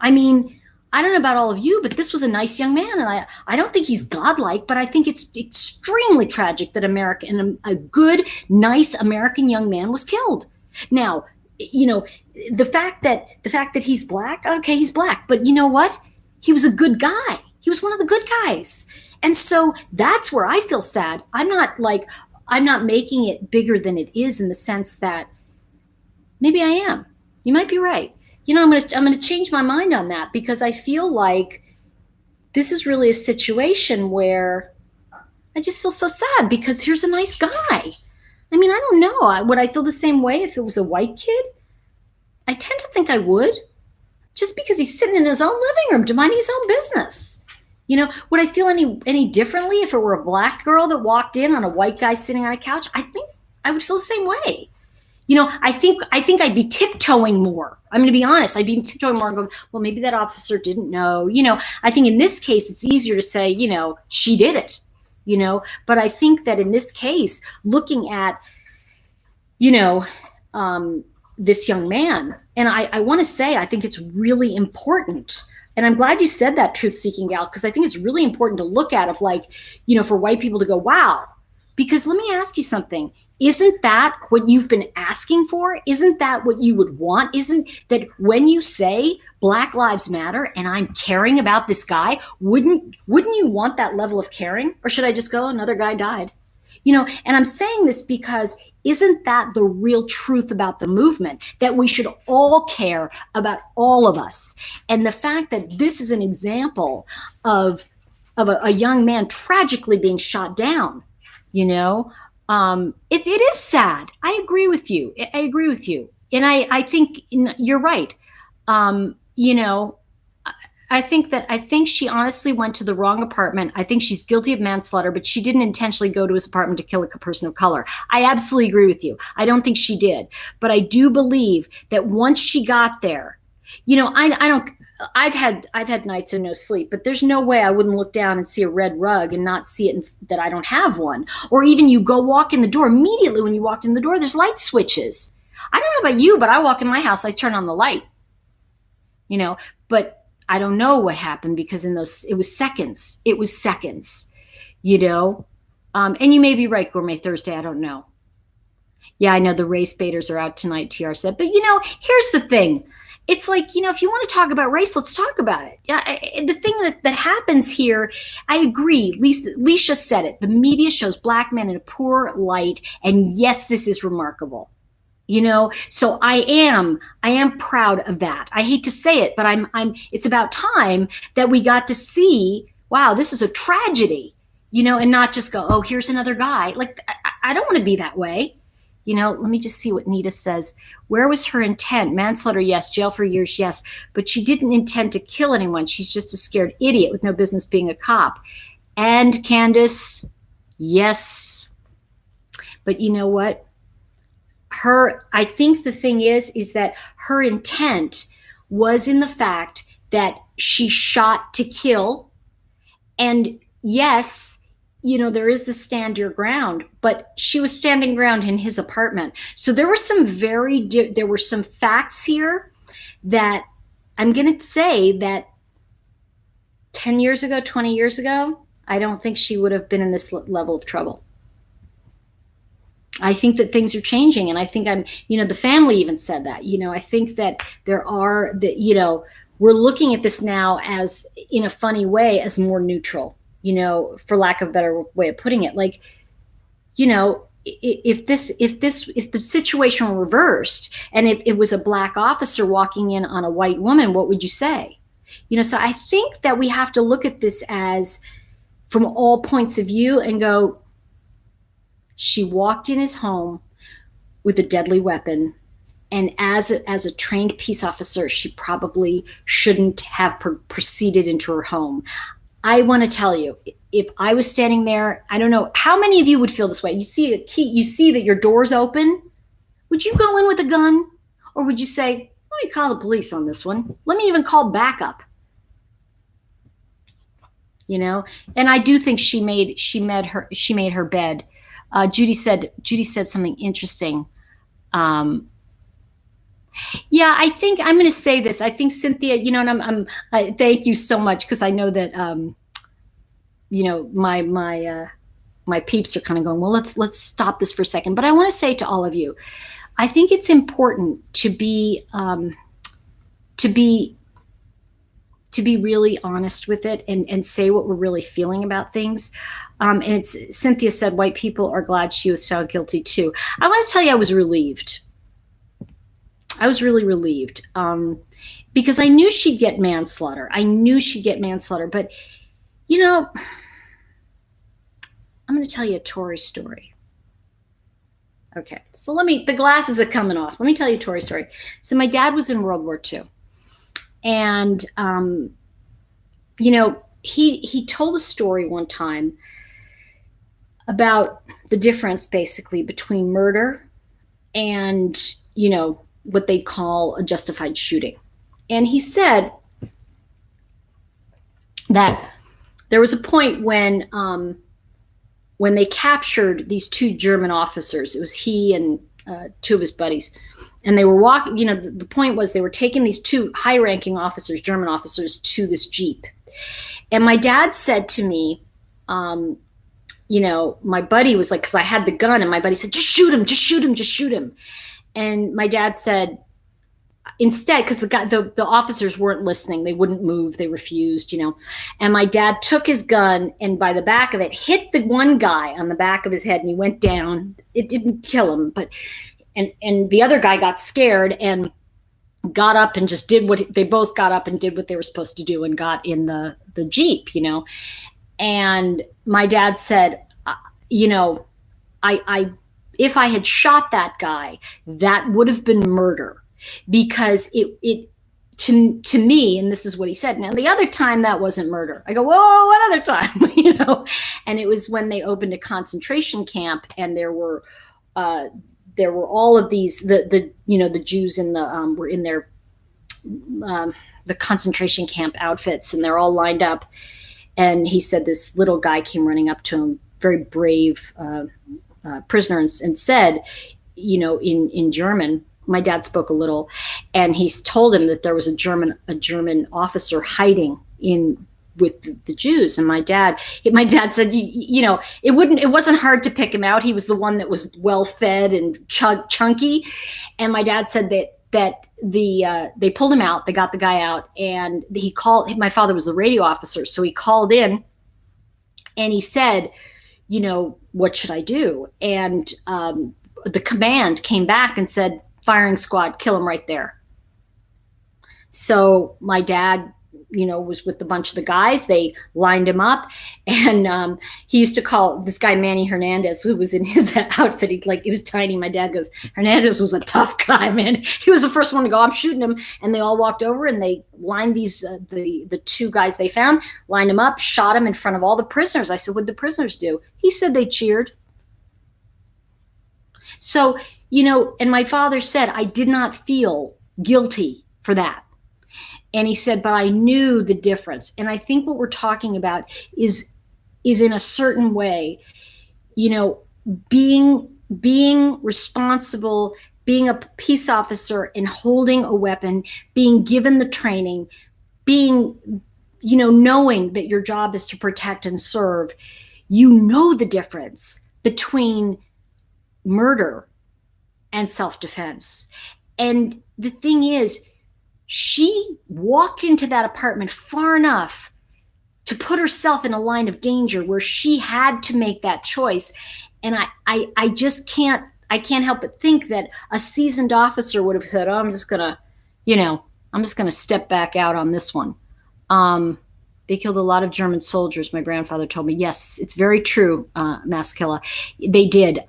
I mean, I don't know about all of you, but this was a nice young man, and I don't think he's godlike, but I think it's extremely tragic that a good, nice American young man was killed. Now, the fact that he's black, okay, he's black, but you know what? He was a good guy. He was one of the good guys. And so that's where I feel sad. I'm not making it bigger than it is, in the sense that maybe I am. You might be right. I'm going to change my mind on that, because I feel like this is really a situation where I just feel so sad, because here's a nice guy. I mean, I don't know. Would I feel the same way if it was a white kid? I tend to think I would, just because he's sitting in his own living room, minding his own business. Would I feel any differently if it were a black girl that walked in on a white guy sitting on a couch? I think I would feel the same way. I think I'd be tiptoeing more. I'm going to be honest. I'd be tiptoeing more and going, well, maybe that officer didn't know. I think in this case, it's easier to say, she did it, But I think that in this case, looking at, this young man, and I want to say, I think it's really important. And I'm glad you said that, truth-seeking gal, because I think it's really important to look at, for white people to go, wow. Because let me ask you something. Isn't that what you've been asking for? Isn't that what you would want? Isn't that when you say Black Lives Matter and I'm caring about this guy, wouldn't you want that level of caring? Or should I just go, another guy died? And I'm saying this because isn't that the real truth about the movement? That we should all care about all of us. And the fact that this is an example of a young man tragically being shot down, it is sad. I agree with you. And I think you're right. I think she honestly went to the wrong apartment. I think she's guilty of manslaughter, but she didn't intentionally go to his apartment to kill a person of color. I absolutely agree with you. I don't think she did. But I do believe that once she got there, I've had nights of no sleep, but there's no way I wouldn't look down and see a red rug and not see it that I don't have one. Or even you go walk in the door, immediately when you walked in the door, there's light switches. I don't know about you, but I walk in my house, I turn on the light, but I don't know what happened, because it was seconds, and you may be right, Gourmet Thursday. I don't know. Yeah, I know the race baiters are out tonight, TR said, but here's the thing. It's like, if you want to talk about race, let's talk about it. Yeah, the thing that happens here, I agree. Leisha said it. The media shows black men in a poor light, and yes, this is remarkable. So I am proud of that. I hate to say it, but it's about time that we got to see, wow, this is a tragedy, and not just go, oh, here's another guy. Like, I don't want to be that way. Let me just see what Nita says. Where was her intent? Manslaughter, yes. Jail for years, yes. But she didn't intend to kill anyone. She's just a scared idiot with no business being a cop. And Candace, yes. But you know what? I think the thing is that her intent was in the fact that she shot to kill. And yes, there is the stand your ground, but she was standing ground in his apartment. So there were some facts here that I'm going to say that 10 years ago, 20 years ago, I don't think she would have been in this level of trouble. I think that things are changing, and I think the family even said that. I think that we're looking at this now as, in a funny way, as more neutral, for lack of a better way of putting it. Like, if the situation were reversed and it was a black officer walking in on a white woman, what would you say? So I think that we have to look at this as from all points of view and go, she walked in his home with a deadly weapon. And as a trained peace officer, she probably shouldn't have proceeded into her home. I want to tell you, if I was standing there, I don't know how many of you would feel this way. You see a key, you see that your door's open. Would you go in with a gun? Or would you say, let me call the police on this one. Let me even call backup. And I do think she made her bed. Judy said something interesting. Yeah, I think I'm going to say this. I think Cynthia, and I thank you so much, because I know that my peeps are kind of going, well, let's stop this for a second. But I want to say to all of you, I think it's important to be really honest with it and say what we're really feeling about things. And Cynthia said, white people are glad she was found guilty too. I want to tell you, I was relieved. I was really relieved, because I knew she'd get manslaughter. But, I'm going to tell you a Tori story. Okay, so the glasses are coming off. Let me tell you a Tori story. So my dad was in World War II. And, he told a story one time about the difference basically between murder and, what they call a justified shooting. And he said that there was a point when they captured these two German officers. It was he and two of his buddies. And they were walking, the point was they were taking these two high-ranking officers, German officers, to this Jeep. And my dad said to me, my buddy was like, because I had the gun, and my buddy said, just shoot him, just shoot him, just shoot him. And my dad said, instead, because the officers weren't listening, they wouldn't move, they refused, And my dad took his gun and by the back of it hit the one guy on the back of his head, and he went down. It didn't kill him, but and the other guy got scared and got up and just did what they both got up and did what they were supposed to do and got in the Jeep, And my dad said, I if I had shot that guy, that would have been murder, because it to me, and this is what he said. Now, the other time that wasn't murder. I go, whoa, what other time? And it was when they opened a concentration camp, and there were all of these the Jews were in their the concentration camp outfits, and they're all lined up. And he said this little guy came running up to him, very brave prisoner, and said, in German. My dad spoke a little, and he's told him that there was a German officer hiding in with the Jews. And my dad said, it wasn't hard to pick him out. He was the one that was well fed and chunky. And my dad said that they pulled him out, they got the guy out, and he called. My father was the radio officer, so he called in, and he said, what should I do? And the command came back and said, firing squad, kill him right there. So my dad was with a bunch of the guys. They lined him up, and he used to call this guy Manny Hernandez, who was in his outfit. He was tiny. My dad goes, Hernandez was a tough guy, man. He was the first one to go, I'm shooting him. And they all walked over and they lined the two guys they found, lined him up, shot him in front of all the prisoners. I said, what'd the prisoners do? He said they cheered. So, and my father said, I did not feel guilty for that. And he said, but I knew the difference. And I think what we're talking about is in a certain way, being responsible, being a peace officer and holding a weapon, being given the training, being, knowing that your job is to protect and serve. The difference between murder and self-defense. And the thing is, she walked into that apartment far enough to put herself in a line of danger where she had to make that choice. And I just can't help but think that a seasoned officer would have said, oh, I'm just gonna step back out on this one. They killed a lot of German soldiers. My grandfather told me, yes, it's very true, Maskilla. They did.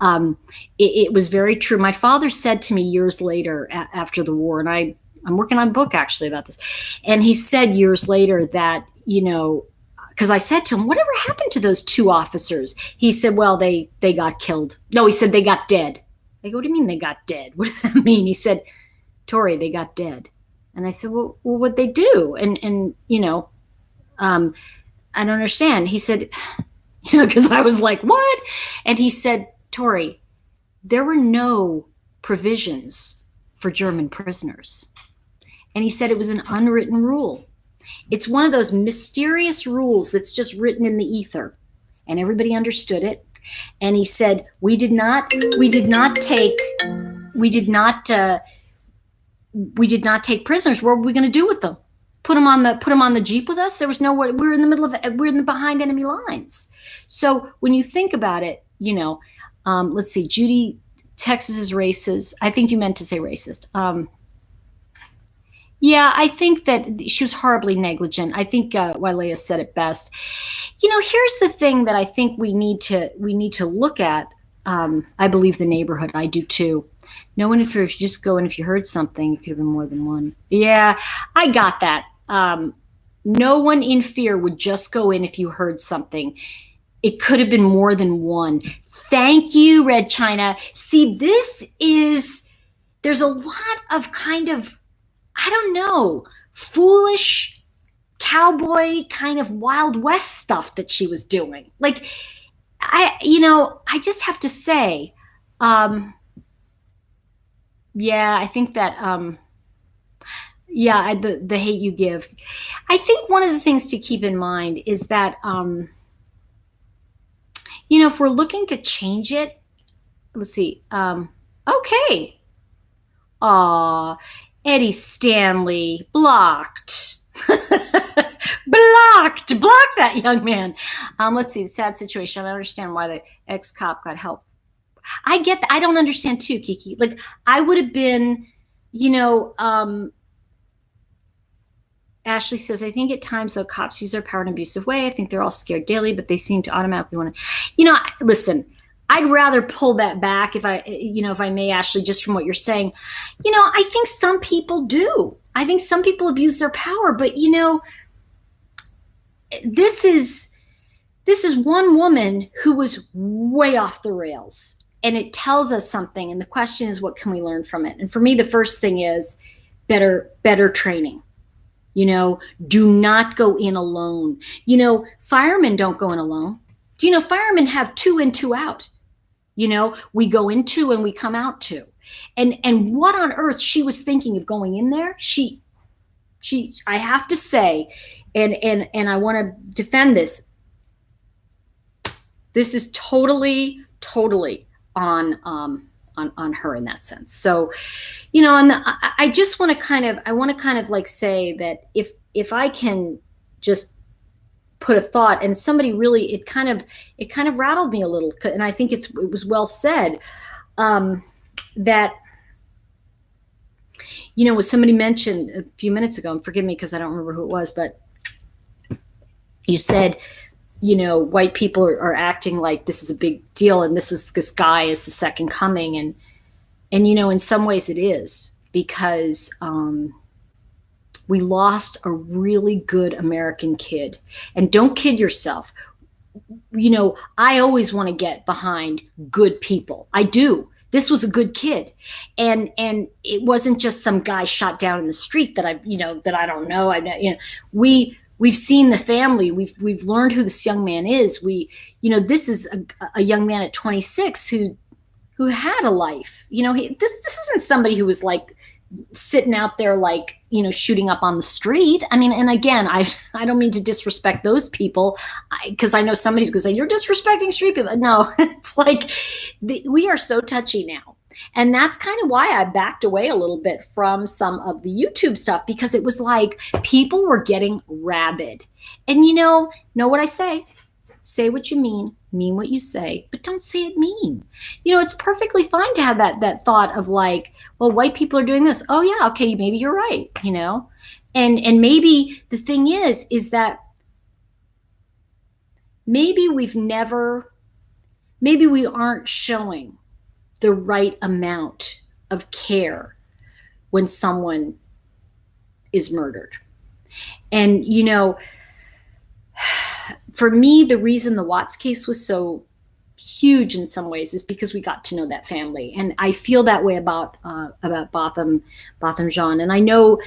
It was very true. My father said to me years later after the war, and I'm working on a book actually about this. And he said years later that, because I said to him, whatever happened to those two officers? He said, well, they got killed. No, he said they got dead. I go, what do you mean they got dead? What does that mean? He said, Tori, they got dead. And I said, well what'd they do? And I don't understand. He said, because I was like, what? And he said, Tori, there were no provisions for German prisoners. And he said it was an unwritten rule. It's one of those mysterious rules that's just written in the ether. And everybody understood it. And he said, we did not take prisoners. What were we going to do with them? Put them on the Jeep with us? There was no way. We're behind enemy lines. So when you think about it, let's see, Judy, Texas is racist. I think you meant to say racist. Yeah, I think that she was horribly negligent. I think Wylea said it best. Here's the thing that I think we need to look at. I believe the neighborhood. I do too. No one, if you just go and if you heard something, it could have been more than one. Yeah, I got that. No one in fear would just go in if you heard something. It could have been more than one. Thank you, Red China. See, there's a lot of kind of, I don't know, foolish cowboy kind of Wild West stuff that she was doing. Like, I just have to say, yeah, I think that, the hate you give. I think one of the things to keep in mind is that, if we're looking to change it, let's see. Okay. Eddie Stanley, blocked. Block that young man. Let's see, sad situation. I don't understand why the ex-cop got help. I get that. I don't understand too, Kiki. Like, I would have been, Ashley says, I think at times, though, cops use their power in an abusive way. I think they're all scared daily, but they seem to automatically want to, listen, I'd rather pull that back if I may, Ashley, just from what you're saying. I think some people do. I think some people abuse their power, but this is one woman who was way off the rails, and it tells us something. And the question is, what can we learn from it? And for me, the first thing is better training. Do not go in alone. Firemen don't go in alone. Do you know firemen have 2 in, 2 out? We go in 2 and we come out 2. And what on earth she was thinking of going in there? She I have to say, and I want to defend this. This is totally on her in that sense. So, and I just want to kind of like say that if I can just put a thought, and somebody really, it kind of rattled me a little, and I think it was well said, that, what somebody mentioned a few minutes ago, and forgive me because I don't remember who it was, but You said, white people are acting like this is a big deal, and this guy is the second coming, and in some ways it is, because we lost a really good American kid. And don't kid yourself. I always want to get behind good people. I do. This was a good kid, and it wasn't just some guy shot down in the street that I don't know. We've seen the family. We've learned who this young man is. This is a young man at 26 who had a life. This isn't somebody who was like sitting out there like shooting up on the street. I mean, and again, I don't mean to disrespect those people, because I know somebody's gonna say you're disrespecting street people. No, it's like we are so touchy now, and that's kind of why I backed away a little bit from some of the YouTube stuff, because it was like people were getting rabid. And know what I say what you mean what you say, but don't say it mean. It's perfectly fine to have that thought of like, well, white people are doing this. Oh yeah, okay, maybe you're right, and maybe the thing is that maybe we aren't showing the right amount of care when someone is murdered. And for me, the reason the Watts case was so huge in some ways is because we got to know that family, and I feel that way about Botham Jean. And I know,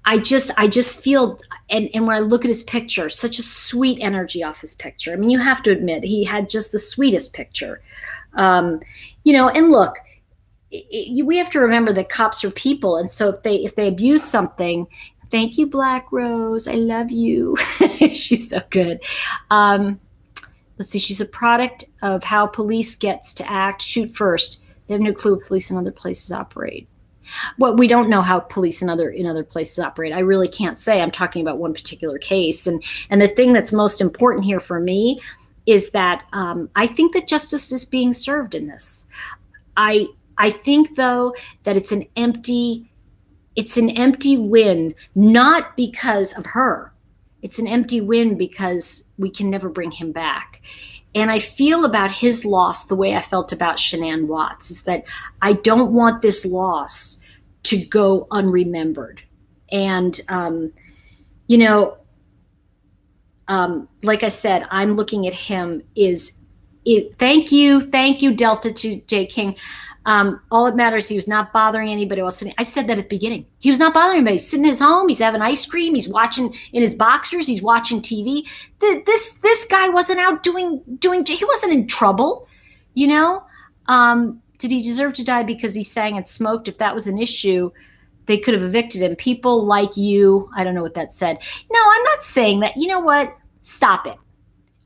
I just feel, and when I look at his picture, such a sweet energy off his picture. I mean, you have to admit he had just the sweetest picture, and look, we have to remember that cops are people, and so if they abuse something. Thank you, Black Rose. I love you. She's so good. Let's see. She's a product of how police gets to act. Shoot first. They have no clue what police in other places operate. Well, we don't know how police in other places operate. I really can't say. I'm talking about one particular case. And the thing that's most important here for me is that I think that justice is being served in this. I think, though, that it's an empty win, not because of her. It's an empty win because we can never bring him back. And I feel about his loss the way I felt about Shanann Watts, is that I don't want this loss to go unremembered. And, like I said, I'm looking at him thank you, Delta to J. King. All that matters, he was not bothering anybody else. I said that at the beginning. He was not bothering anybody. He's sitting in his home. He's having ice cream. He's watching in his boxers. He's watching TV. This guy wasn't out doing. He wasn't in trouble, Did he deserve to die because he sang and smoked? If that was an issue, they could have evicted him. People like you. I don't know what that said. No, I'm not saying that. You know what? Stop it.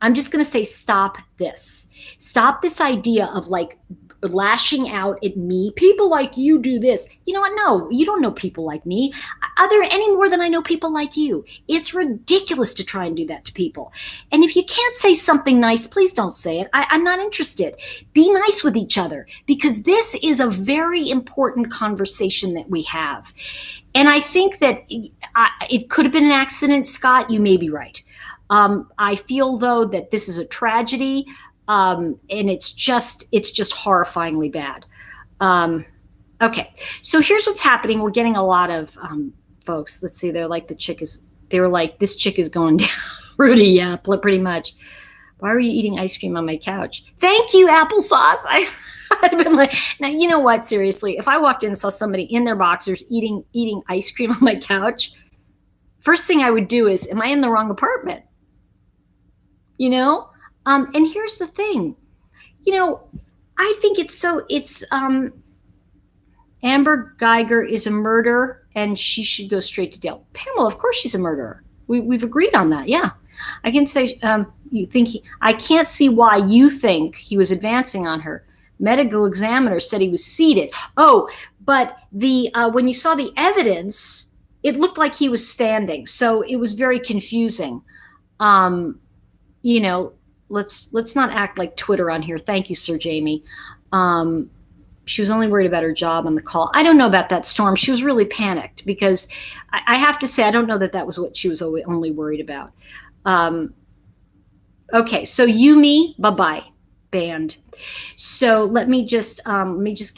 I'm just going to say stop this. Stop this idea of like lashing out at me. People like you do this. You know what? No, you don't know people like me any more than I know people like you. It's ridiculous to try and do that to people. And if you can't say something nice, please don't say it. I'm not interested. Be nice with each other, because this is a very important conversation that we have. And I think that it could have been an accident, Scott. You may be right. I feel, though, that this is a tragedy. And it's just horrifyingly bad. Okay, so here's what's happening. We're getting a lot of folks. Let's see, they were like, this chick is going down. Rudy, yeah, pretty much. Why were you eating ice cream on my couch? Thank you, applesauce. I'd been like, now, you know what? Seriously, if I walked in and saw somebody in their boxers eating ice cream on my couch, first thing I would do is, am I in the wrong apartment? And here's the thing, I think Amber Guyger is a murderer and she should go straight to jail. Pamela, of course she's a murderer. We've agreed on that. Yeah. I can say, I can't see why you think he was advancing on her. Medical examiner said he was seated. Oh, but when you saw the evidence, it looked like he was standing. So it was very confusing. Let's not act like Twitter on here. Thank you, Sir Jamie. she was only worried about her job on the call. I don't know about that, Storm. She was really panicked because I have to say, I don't know that that was what she was only worried about. Okay, so Yumi, bye-bye, banned. So let me just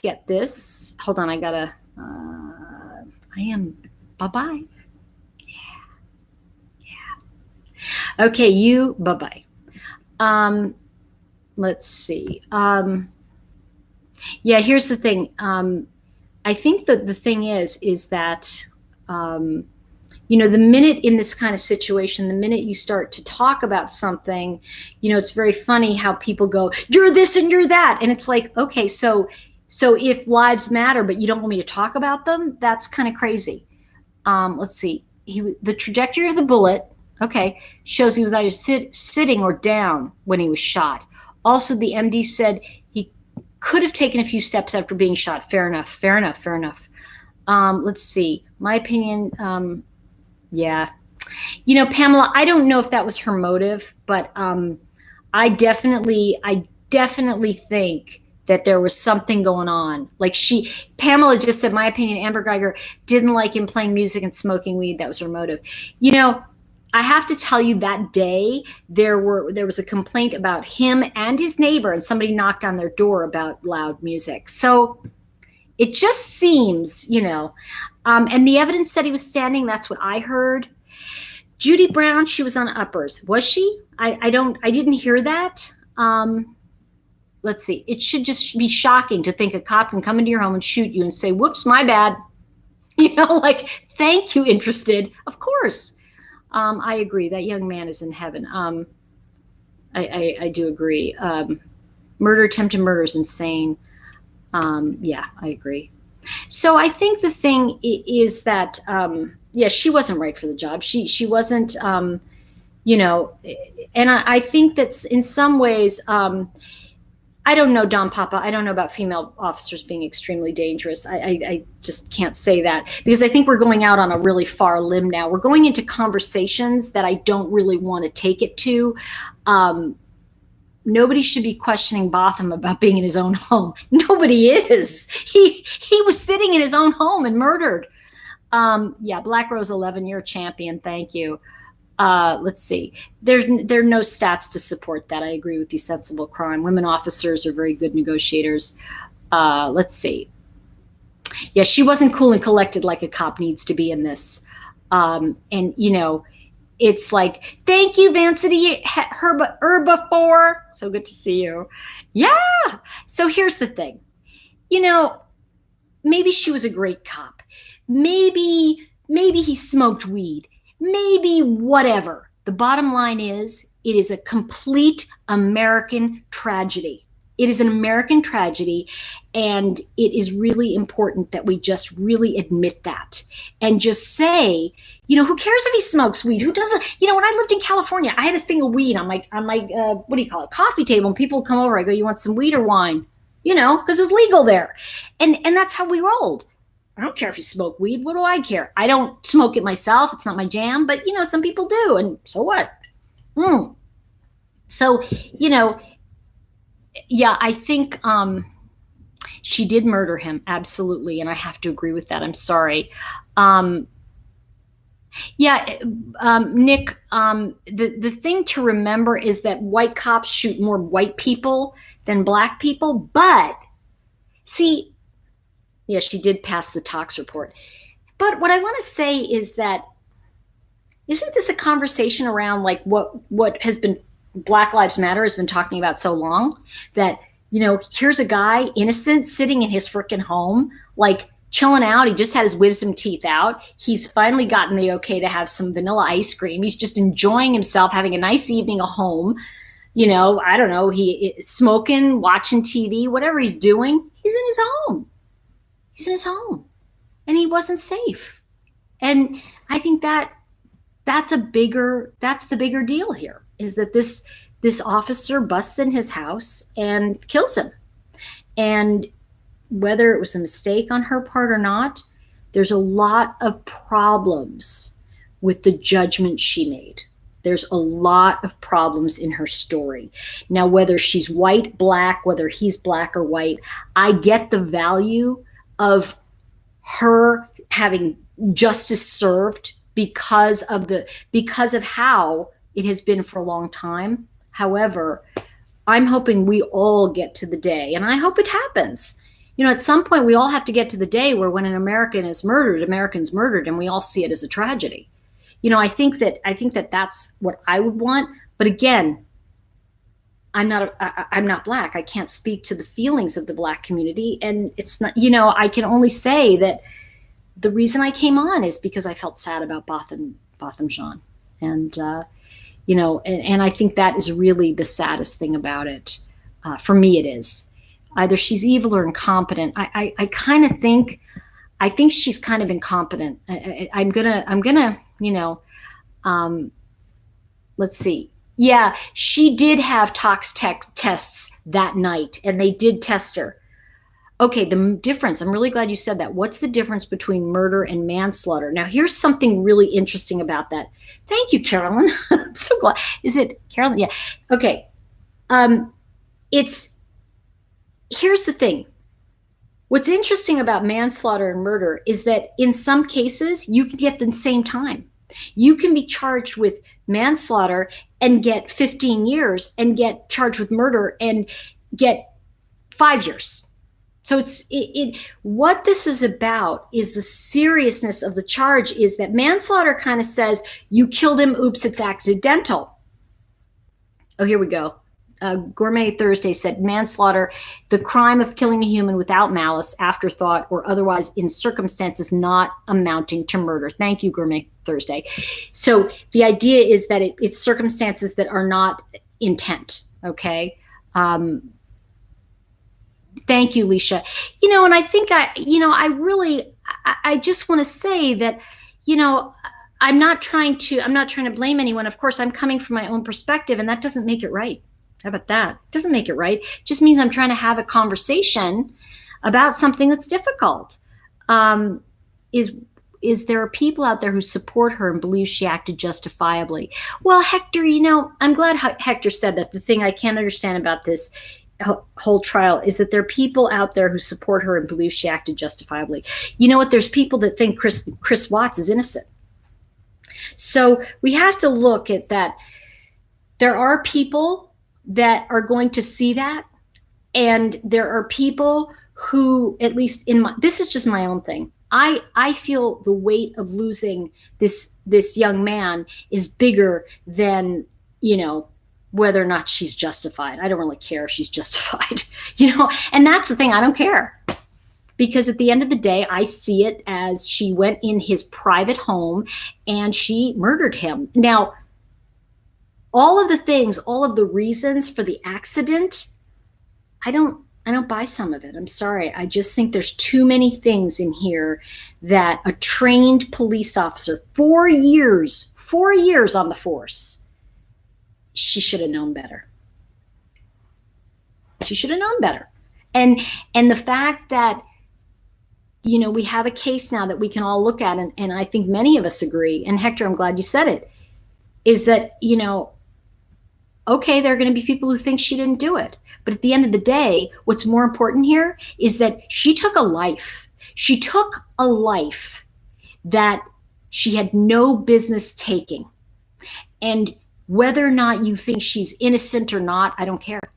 get this. Hold on, I gotta, I am, bye-bye. Yeah. Okay, you, bye-bye. Let's see. Yeah, here's the thing. I think that the thing is that, you know, the minute in this kind of situation, the minute you start to talk about something, you know, it's very funny how people go, you're this and you're that. And it's like, okay, so if lives matter, but you don't want me to talk about them, that's kind of crazy. Let's see. The trajectory of the bullet, okay, shows he was either sitting or down when he was shot. Also, the MD said he could have taken a few steps after being shot. Fair enough, fair enough, fair enough. Let's see. My opinion, yeah. You know, Pamela, I don't know if that was her motive, but I definitely think that there was something going on. Like Pamela just said, my opinion, Amber Guyger didn't like him playing music and smoking weed. That was her motive. You know, I have to tell you, that day there was a complaint about him and his neighbor, and somebody knocked on their door about loud music. So it just seems, you know, and the evidence said he was standing. That's what I heard. Judy Brown, she was on uppers. Was she? I didn't hear that. Let's see. It should just be shocking to think a cop can come into your home and shoot you and say, whoops, my bad. You know, like, thank you, interested. Of course. I agree. That young man is in heaven. I do agree. Attempted murder is insane. Yeah, I agree. So I think the thing is that, yeah, she wasn't right for the job. She wasn't, you know, and I think that's in some ways, I don't know, Don Papa. I don't know about female officers being extremely dangerous. I just can't say that, because I think we're going out on a really far limb now. We're going into conversations that I don't really want to take it to. Nobody should be questioning Botham about being in his own home. Nobody is. He was sitting in his own home and murdered. Yeah, Black Rose 11, you're a champion. Thank you. Let's see. There are no stats to support that. I agree with you. Sensible crime. Women officers are very good negotiators. Let's see. Yeah, she wasn't cool and collected like a cop needs to be in this. And, you know, it's like, thank you, Vancity Herbifor. So good to see you. Yeah. So here's the thing. You know, maybe she was a great cop. Maybe he smoked weed. Maybe whatever. The bottom line is, it is a complete American tragedy. It is an American tragedy, and it is really important that we just really admit that and just say, you know, who cares if he smokes weed? Who doesn't? You know, when I lived in California, I had a thing of weed on my what do you call it, coffee table, and people would come over. I go, you want some weed or wine? You know, because it was legal there, and that's how we rolled. I don't care if you smoke weed. What do I care? I don't smoke it myself. It's not my jam, but, you know, some people do. And so what? So, you know, yeah, I think she did murder him. Absolutely. And I have to agree with that. I'm sorry. Yeah, Nick, the thing to remember is that white cops shoot more white people than black people. But see, yeah, she did pass the tox report. But what I want to say is that, isn't this a conversation around like what has been Black Lives Matter has been talking about so long? That, you know, here's a guy, innocent, sitting in his frickin' home, like chilling out. He just had his wisdom teeth out. He's finally gotten the okay to have some vanilla ice cream. He's just enjoying himself, having a nice evening at home. You know, I don't know, he smoking, watching TV, whatever he's doing, he's in his home. He's in his home, and he wasn't safe. And I think that's the bigger deal here, is that this officer busts in his house and kills him. And whether it was a mistake on her part or not, there's a lot of problems with the judgment she made. There's a lot of problems in her story. Now, whether she's white, black, whether he's black or white, I get the value of her having justice served because of how it has been for a long time. However, I'm hoping we all get to the day, and I hope it happens. At some point we all have to get to the day where when an American is murdered, American's murdered, and we all see it as a tragedy. I think that that's what I would want. But again, I'm not black. I can't speak to the feelings of the black community. And it's not, I can only say that the reason I came on is because I felt sad about Botham Jean. And, and I think that is really the saddest thing about it. For me, it is. Either she's evil or incompetent. I kind of think, she's kind of incompetent. I'm gonna, let's see. Yeah, she did have tox tests that night, and they did test her. Okay, the difference, I'm really glad you said that. What's the difference between murder and manslaughter? Now, here's something really interesting about that. Thank you, Carolyn. I'm so glad. Is it Carolyn? Yeah. Okay. Here's the thing. What's interesting about manslaughter and murder is that in some cases, you can get the same time. You can be charged with manslaughter and get 15 years, and get charged with murder and get 5 years. So what this is about is the seriousness of the charge. Is that manslaughter kind of says you killed him, oops, it's accidental. Oh, here we go. Gourmet Thursday said manslaughter, the crime of killing a human without malice, afterthought, or otherwise in circumstances not amounting to murder. Thank you, Gourmet Thursday. So the idea is that it's circumstances that are not intent. Okay. Thank you, Leisha. And I think I just want to say that, I'm not trying to blame anyone. Of course, I'm coming from my own perspective, and that doesn't make it right. How about that? It doesn't make it right. It just means I'm trying to have a conversation about something that's difficult. Is there are people out there who support her and believe she acted justifiably? Well, Hector, I'm glad Hector said that. The thing I can't understand about this whole trial is that there are people out there who support her and believe she acted justifiably. You know what? There's people that think Chris Watts is innocent. So we have to look at that. There are people that are going to see that, and there are people who, at least this is just my own thing. I feel the weight of losing this young man is bigger than, whether or not she's justified. I don't really care if she's justified, and that's the thing. I don't care, because at the end of the day, I see it as she went in his private home and she murdered him. Now, all of the reasons for the accident, I don't buy some of it. I'm sorry. I just think there's too many things in here that a trained police officer, 4 years on the force, she should have known better. She should have known better. And the fact that, we have a case now that we can all look at, and I think many of us agree, and Hector, I'm glad you said it, is that, okay, there are going to be people who think she didn't do it. But at the end of the day, what's more important here is that she took a life. She took a life that she had no business taking. And whether or not you think she's innocent or not, I don't care. I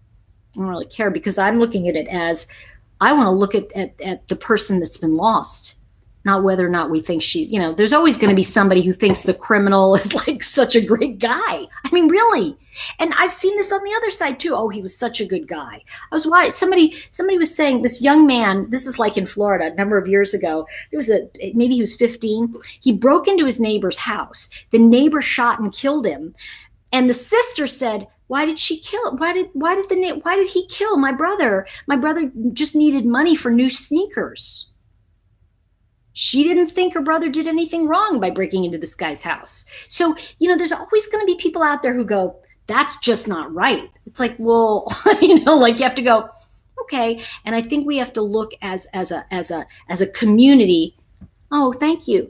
don't really care, because I'm looking at it as, I want to look at the person that's been lost, not whether or not we think there's always going to be somebody who thinks the criminal is like such a great guy. I mean, really. And I've seen this on the other side too. Oh, he was such a good guy. Somebody was saying this young man, this is like in Florida a number of years ago, maybe he was 15. He broke into his neighbor's house. The neighbor shot and killed him. And the sister said, why did he kill my brother? My brother just needed money for new sneakers. She didn't think her brother did anything wrong by breaking into this guy's house. So, there's always going to be people out there who go, that's just not right. It's like, well, you have to go, okay. And I think we have to look as a community. Oh, thank you.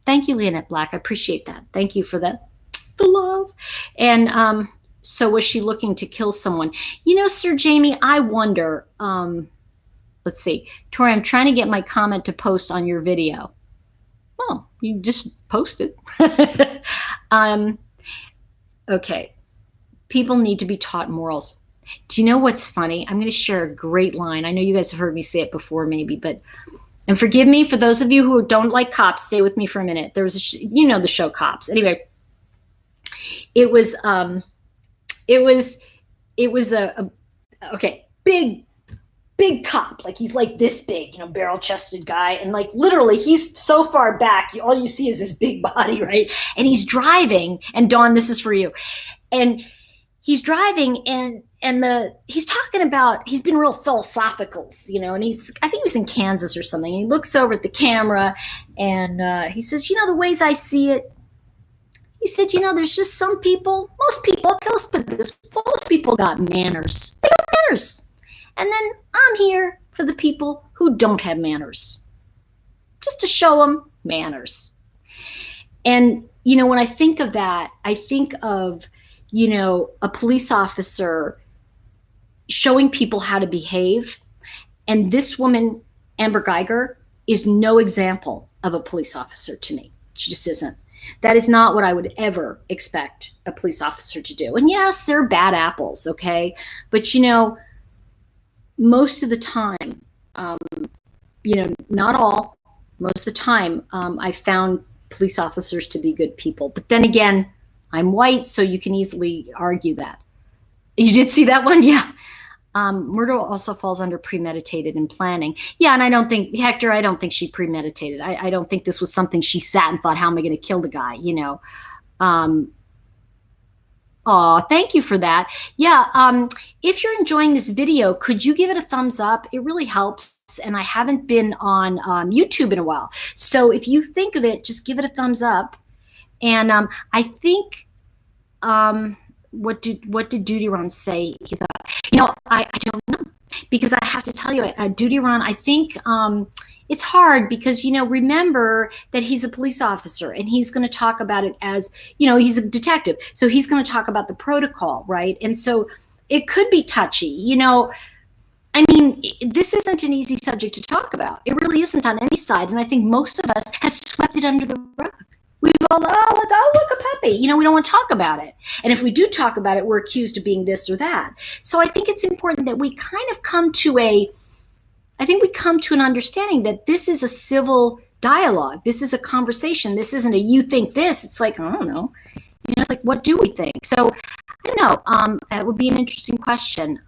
Thank you, Leonette Black. I appreciate that. Thank you for that. the love. And so was she looking to kill someone? You know, Sir Jamie, I wonder, let's see. Tori, I'm trying to get my comment to post on your video. Oh, you just posted. Okay. People need to be taught morals. Do you know what's funny? I'm going to share a great line. I know you guys have heard me say it before, maybe, but, and forgive me for those of you who don't like Cops, stay with me for a minute. There was you know, the show Cops. Anyway, it was okay, big cop, like he's like this big, you know, barrel chested guy, and like literally he's so far back, all you see is his big body, right? And he's driving, and Dawn, this is for you. And he's driving, and he's talking about, he's been real philosophical, you know, and I think he was in Kansas or something. He looks over at the camera, and he says, you know, the ways I see it, he said, you know, there's just some people, most people, okay, let's put this, most people got manners. They got manners. And then I'm here for the people who don't have manners, just to show them manners. And, you know, when I think of that, I think of, you know, a police officer showing people how to behave. And this woman, Amber Guyger, is no example of a police officer to me. She just isn't. That is not what I would ever expect a police officer to do. And yes, they're bad apples, okay? But, you know, most of the time, you know, not all, most of the time, I found police officers to be good people. But then again, I'm white, so you can easily argue that. You did see that one? Yeah. Murder also falls under premeditated and planning. Yeah, and I don't think, Hector, I don't think she premeditated. I don't think this was something she sat and thought, how am I going to kill the guy, you know? Oh, thank you for that. Yeah, if you're enjoying this video, could you give it a thumbs up? It really helps. And I haven't been on YouTube in a while. So if you think of it, just give it a thumbs up. And I think, what did Duty Ron say? He thought, you know, I don't know, because I have to tell you, Duty Ron, I think it's hard because, you know, remember that he's a police officer and he's going to talk about it as, you know, he's a detective. So he's going to talk about the protocol, right? And so it could be touchy, you know. I mean, this isn't an easy subject to talk about. It really isn't on any side. And I think most of us have swept it under the rug. We've all, look, a puppy. You know, we don't want to talk about it. And if we do talk about it, we're accused of being this or that. So I think it's important that we kind of come to an understanding that this is a civil dialogue. This is a conversation. This isn't a you think this. It's like, I don't know. You know, it's like, what do we think? So I don't know. That would be an interesting question.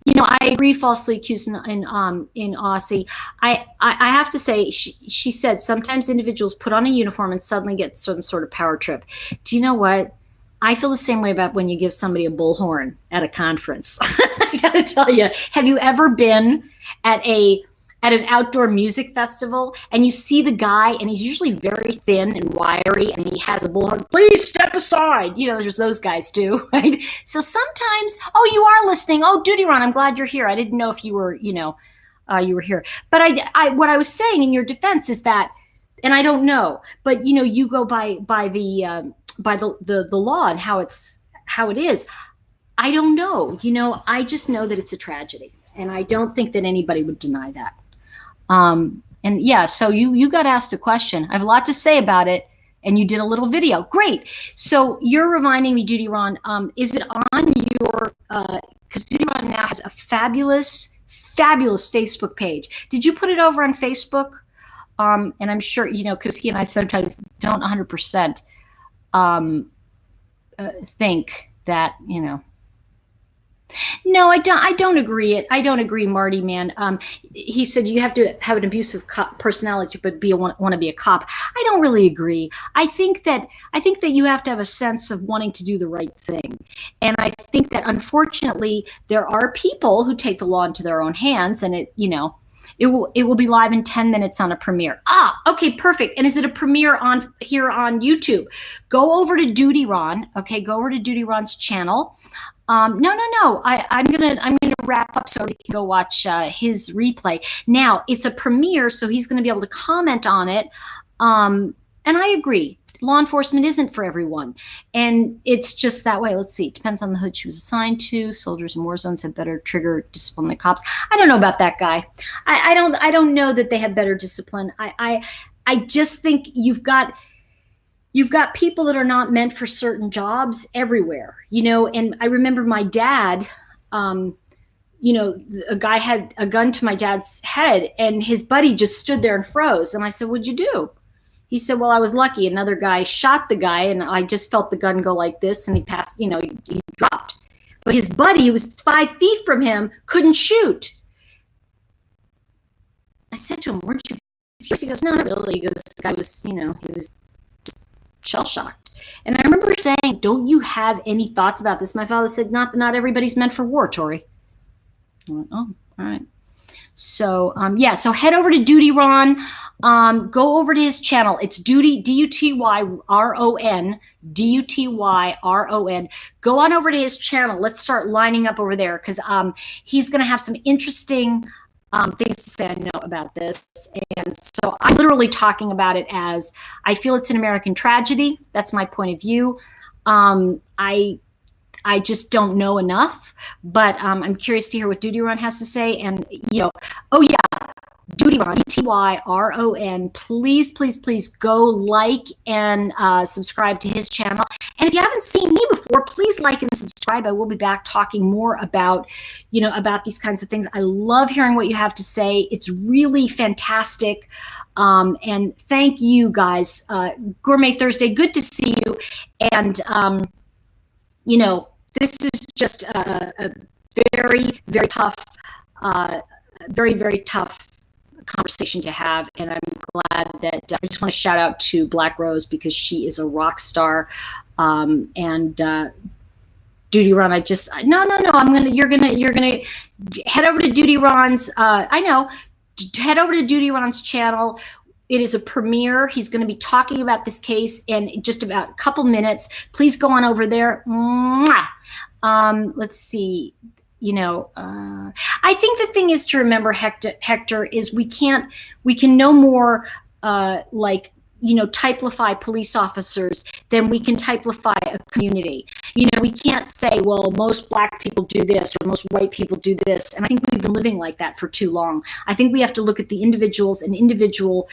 You know, I agree. Falsely accused in Aussie. I have to say, she said sometimes individuals put on a uniform and suddenly get some sort of power trip. Do you know what? I feel the same way about when you give somebody a bullhorn at a conference. I gotta tell you, have you ever been at an outdoor music festival and you see the guy and he's usually very thin and wiry and he has a bullhorn, please step aside. You know, there's those guys too, right? So sometimes, oh, you are listening. Oh, Duty Ron, I'm glad you're here. I didn't know if you were, you know, you were here. But what I was saying in your defense is that, and I don't know, but you know, you go by the law and how it is. I don't know. You know, I just know that it's a tragedy, and I don't think that anybody would deny that. And yeah, so you got asked a question. I have a lot to say about it, and you did a little video. Great. So you're reminding me, Duty Ron, is it on your, because Duty Ron now has a fabulous Facebook page. Did you put it over on Facebook? And I'm sure, you know, because he and I sometimes don't 100% think that, you know. No, I don't agree. I don't agree, Marty, man. He said you have to have an abusive personality, but want to be a cop. I don't really agree. I think that you have to have a sense of wanting to do the right thing. And I think that unfortunately there are people who take the law into their own hands, and it will be live in 10 minutes on a premiere. Okay, perfect. And is it a premiere here on YouTube? Go over to Duty Ron. Okay, go over to Duty Ron's channel. No. I'm gonna wrap up so we can go watch his replay. Now it's a premiere, so he's gonna be able to comment on it. And I agree. Law enforcement isn't for everyone. And it's just that way. Let's see. It depends on the hood she was assigned to. Soldiers in war zones have better trigger discipline than cops. I don't know about that guy. I don't know that they have better discipline. I just think you've got people that are not meant for certain jobs everywhere, and I remember my dad, a guy had a gun to my dad's head and his buddy just stood there and froze. And I said, "What'd you do?" He said, "Well, I was lucky. Another guy shot the guy and I just felt the gun go like this and he passed, he dropped. But his buddy, who was 5 feet from him, couldn't shoot." I said to him, "Weren't you?" He goes, "No, not really." He goes, "The guy was, he was just shell shocked." And I remember saying, "Don't you have any thoughts about this?" My father said, not everybody's meant for war, Tori. I went, "Oh, all right." So, so head over to Duty Ron. Go over to his channel. It's Duty, D-U-T-Y-R-O-N, D-U-T-Y-R-O-N. Go on over to his channel. Let's start lining up over there because he's going to have some interesting things to say, I know, about this. And so I'm literally talking about it as I feel it's an American tragedy. That's my point of view. I just don't know enough, but I'm curious to hear what Duty Ron has to say. And, oh yeah, Duty Ron, D-T-Y-R-O-N. Please, please, please go like and subscribe to his channel. And if you haven't seen me before, please like and subscribe. I will be back talking more about, about these kinds of things. I love hearing what you have to say. It's really fantastic. And thank you guys. Gourmet Thursday, good to see you. And, this is just a very, very tough, very, very tough conversation to have. And I'm glad that I just want to shout out to Black Rose because she is a rock star. And Duty Ron, you're gonna head over to Duty Ron's, head over to Duty Ron's channel. It is a premiere. He's going to be talking about this case in just about a couple minutes. Please go on over there. Let's see. I think the thing is to remember, Hector, is we can no more typify police officers than we can typify a community. We can't say, well, most Black people do this or most white people do this. And I think we've been living like that for too long. I think we have to look at the individuals and individual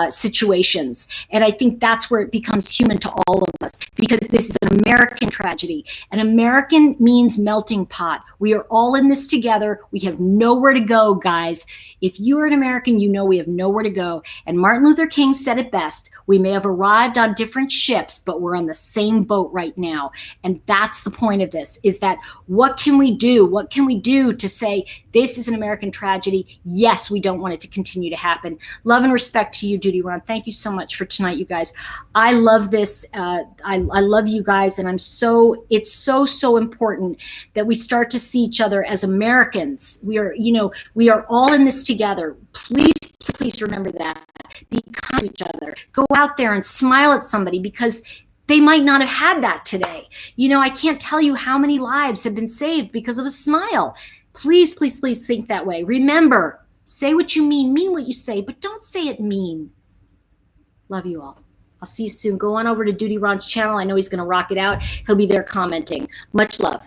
situations. And I think that's where it becomes human to all of us, because this is an American tragedy. An American means melting pot. We are all in this together. We have nowhere to go, guys. If you are an American, we have nowhere to go. And Martin Luther King said it best. We may have arrived on different ships, but we're on the same boat right now. And that's the point of this, is that what can we do? What can we do to say this is an American tragedy? Yes, we don't want it to continue to happen. Love and respect to you, Duty Ron. Thank you so much for tonight, you guys. I love this. I love you guys. And it's so important that we start to see each other as Americans. We are all in this together. Please remember that. Be kind to each other. Go out there and smile at somebody because they might not have had that today. I can't tell you how many lives have been saved because of a smile. Please, please, please think that way. Remember, say what you mean what you say, but don't say it mean. Love you all. I'll see you soon. Go on over to Duty Ron's channel. I know he's going to rock it out. He'll be there commenting. Much love.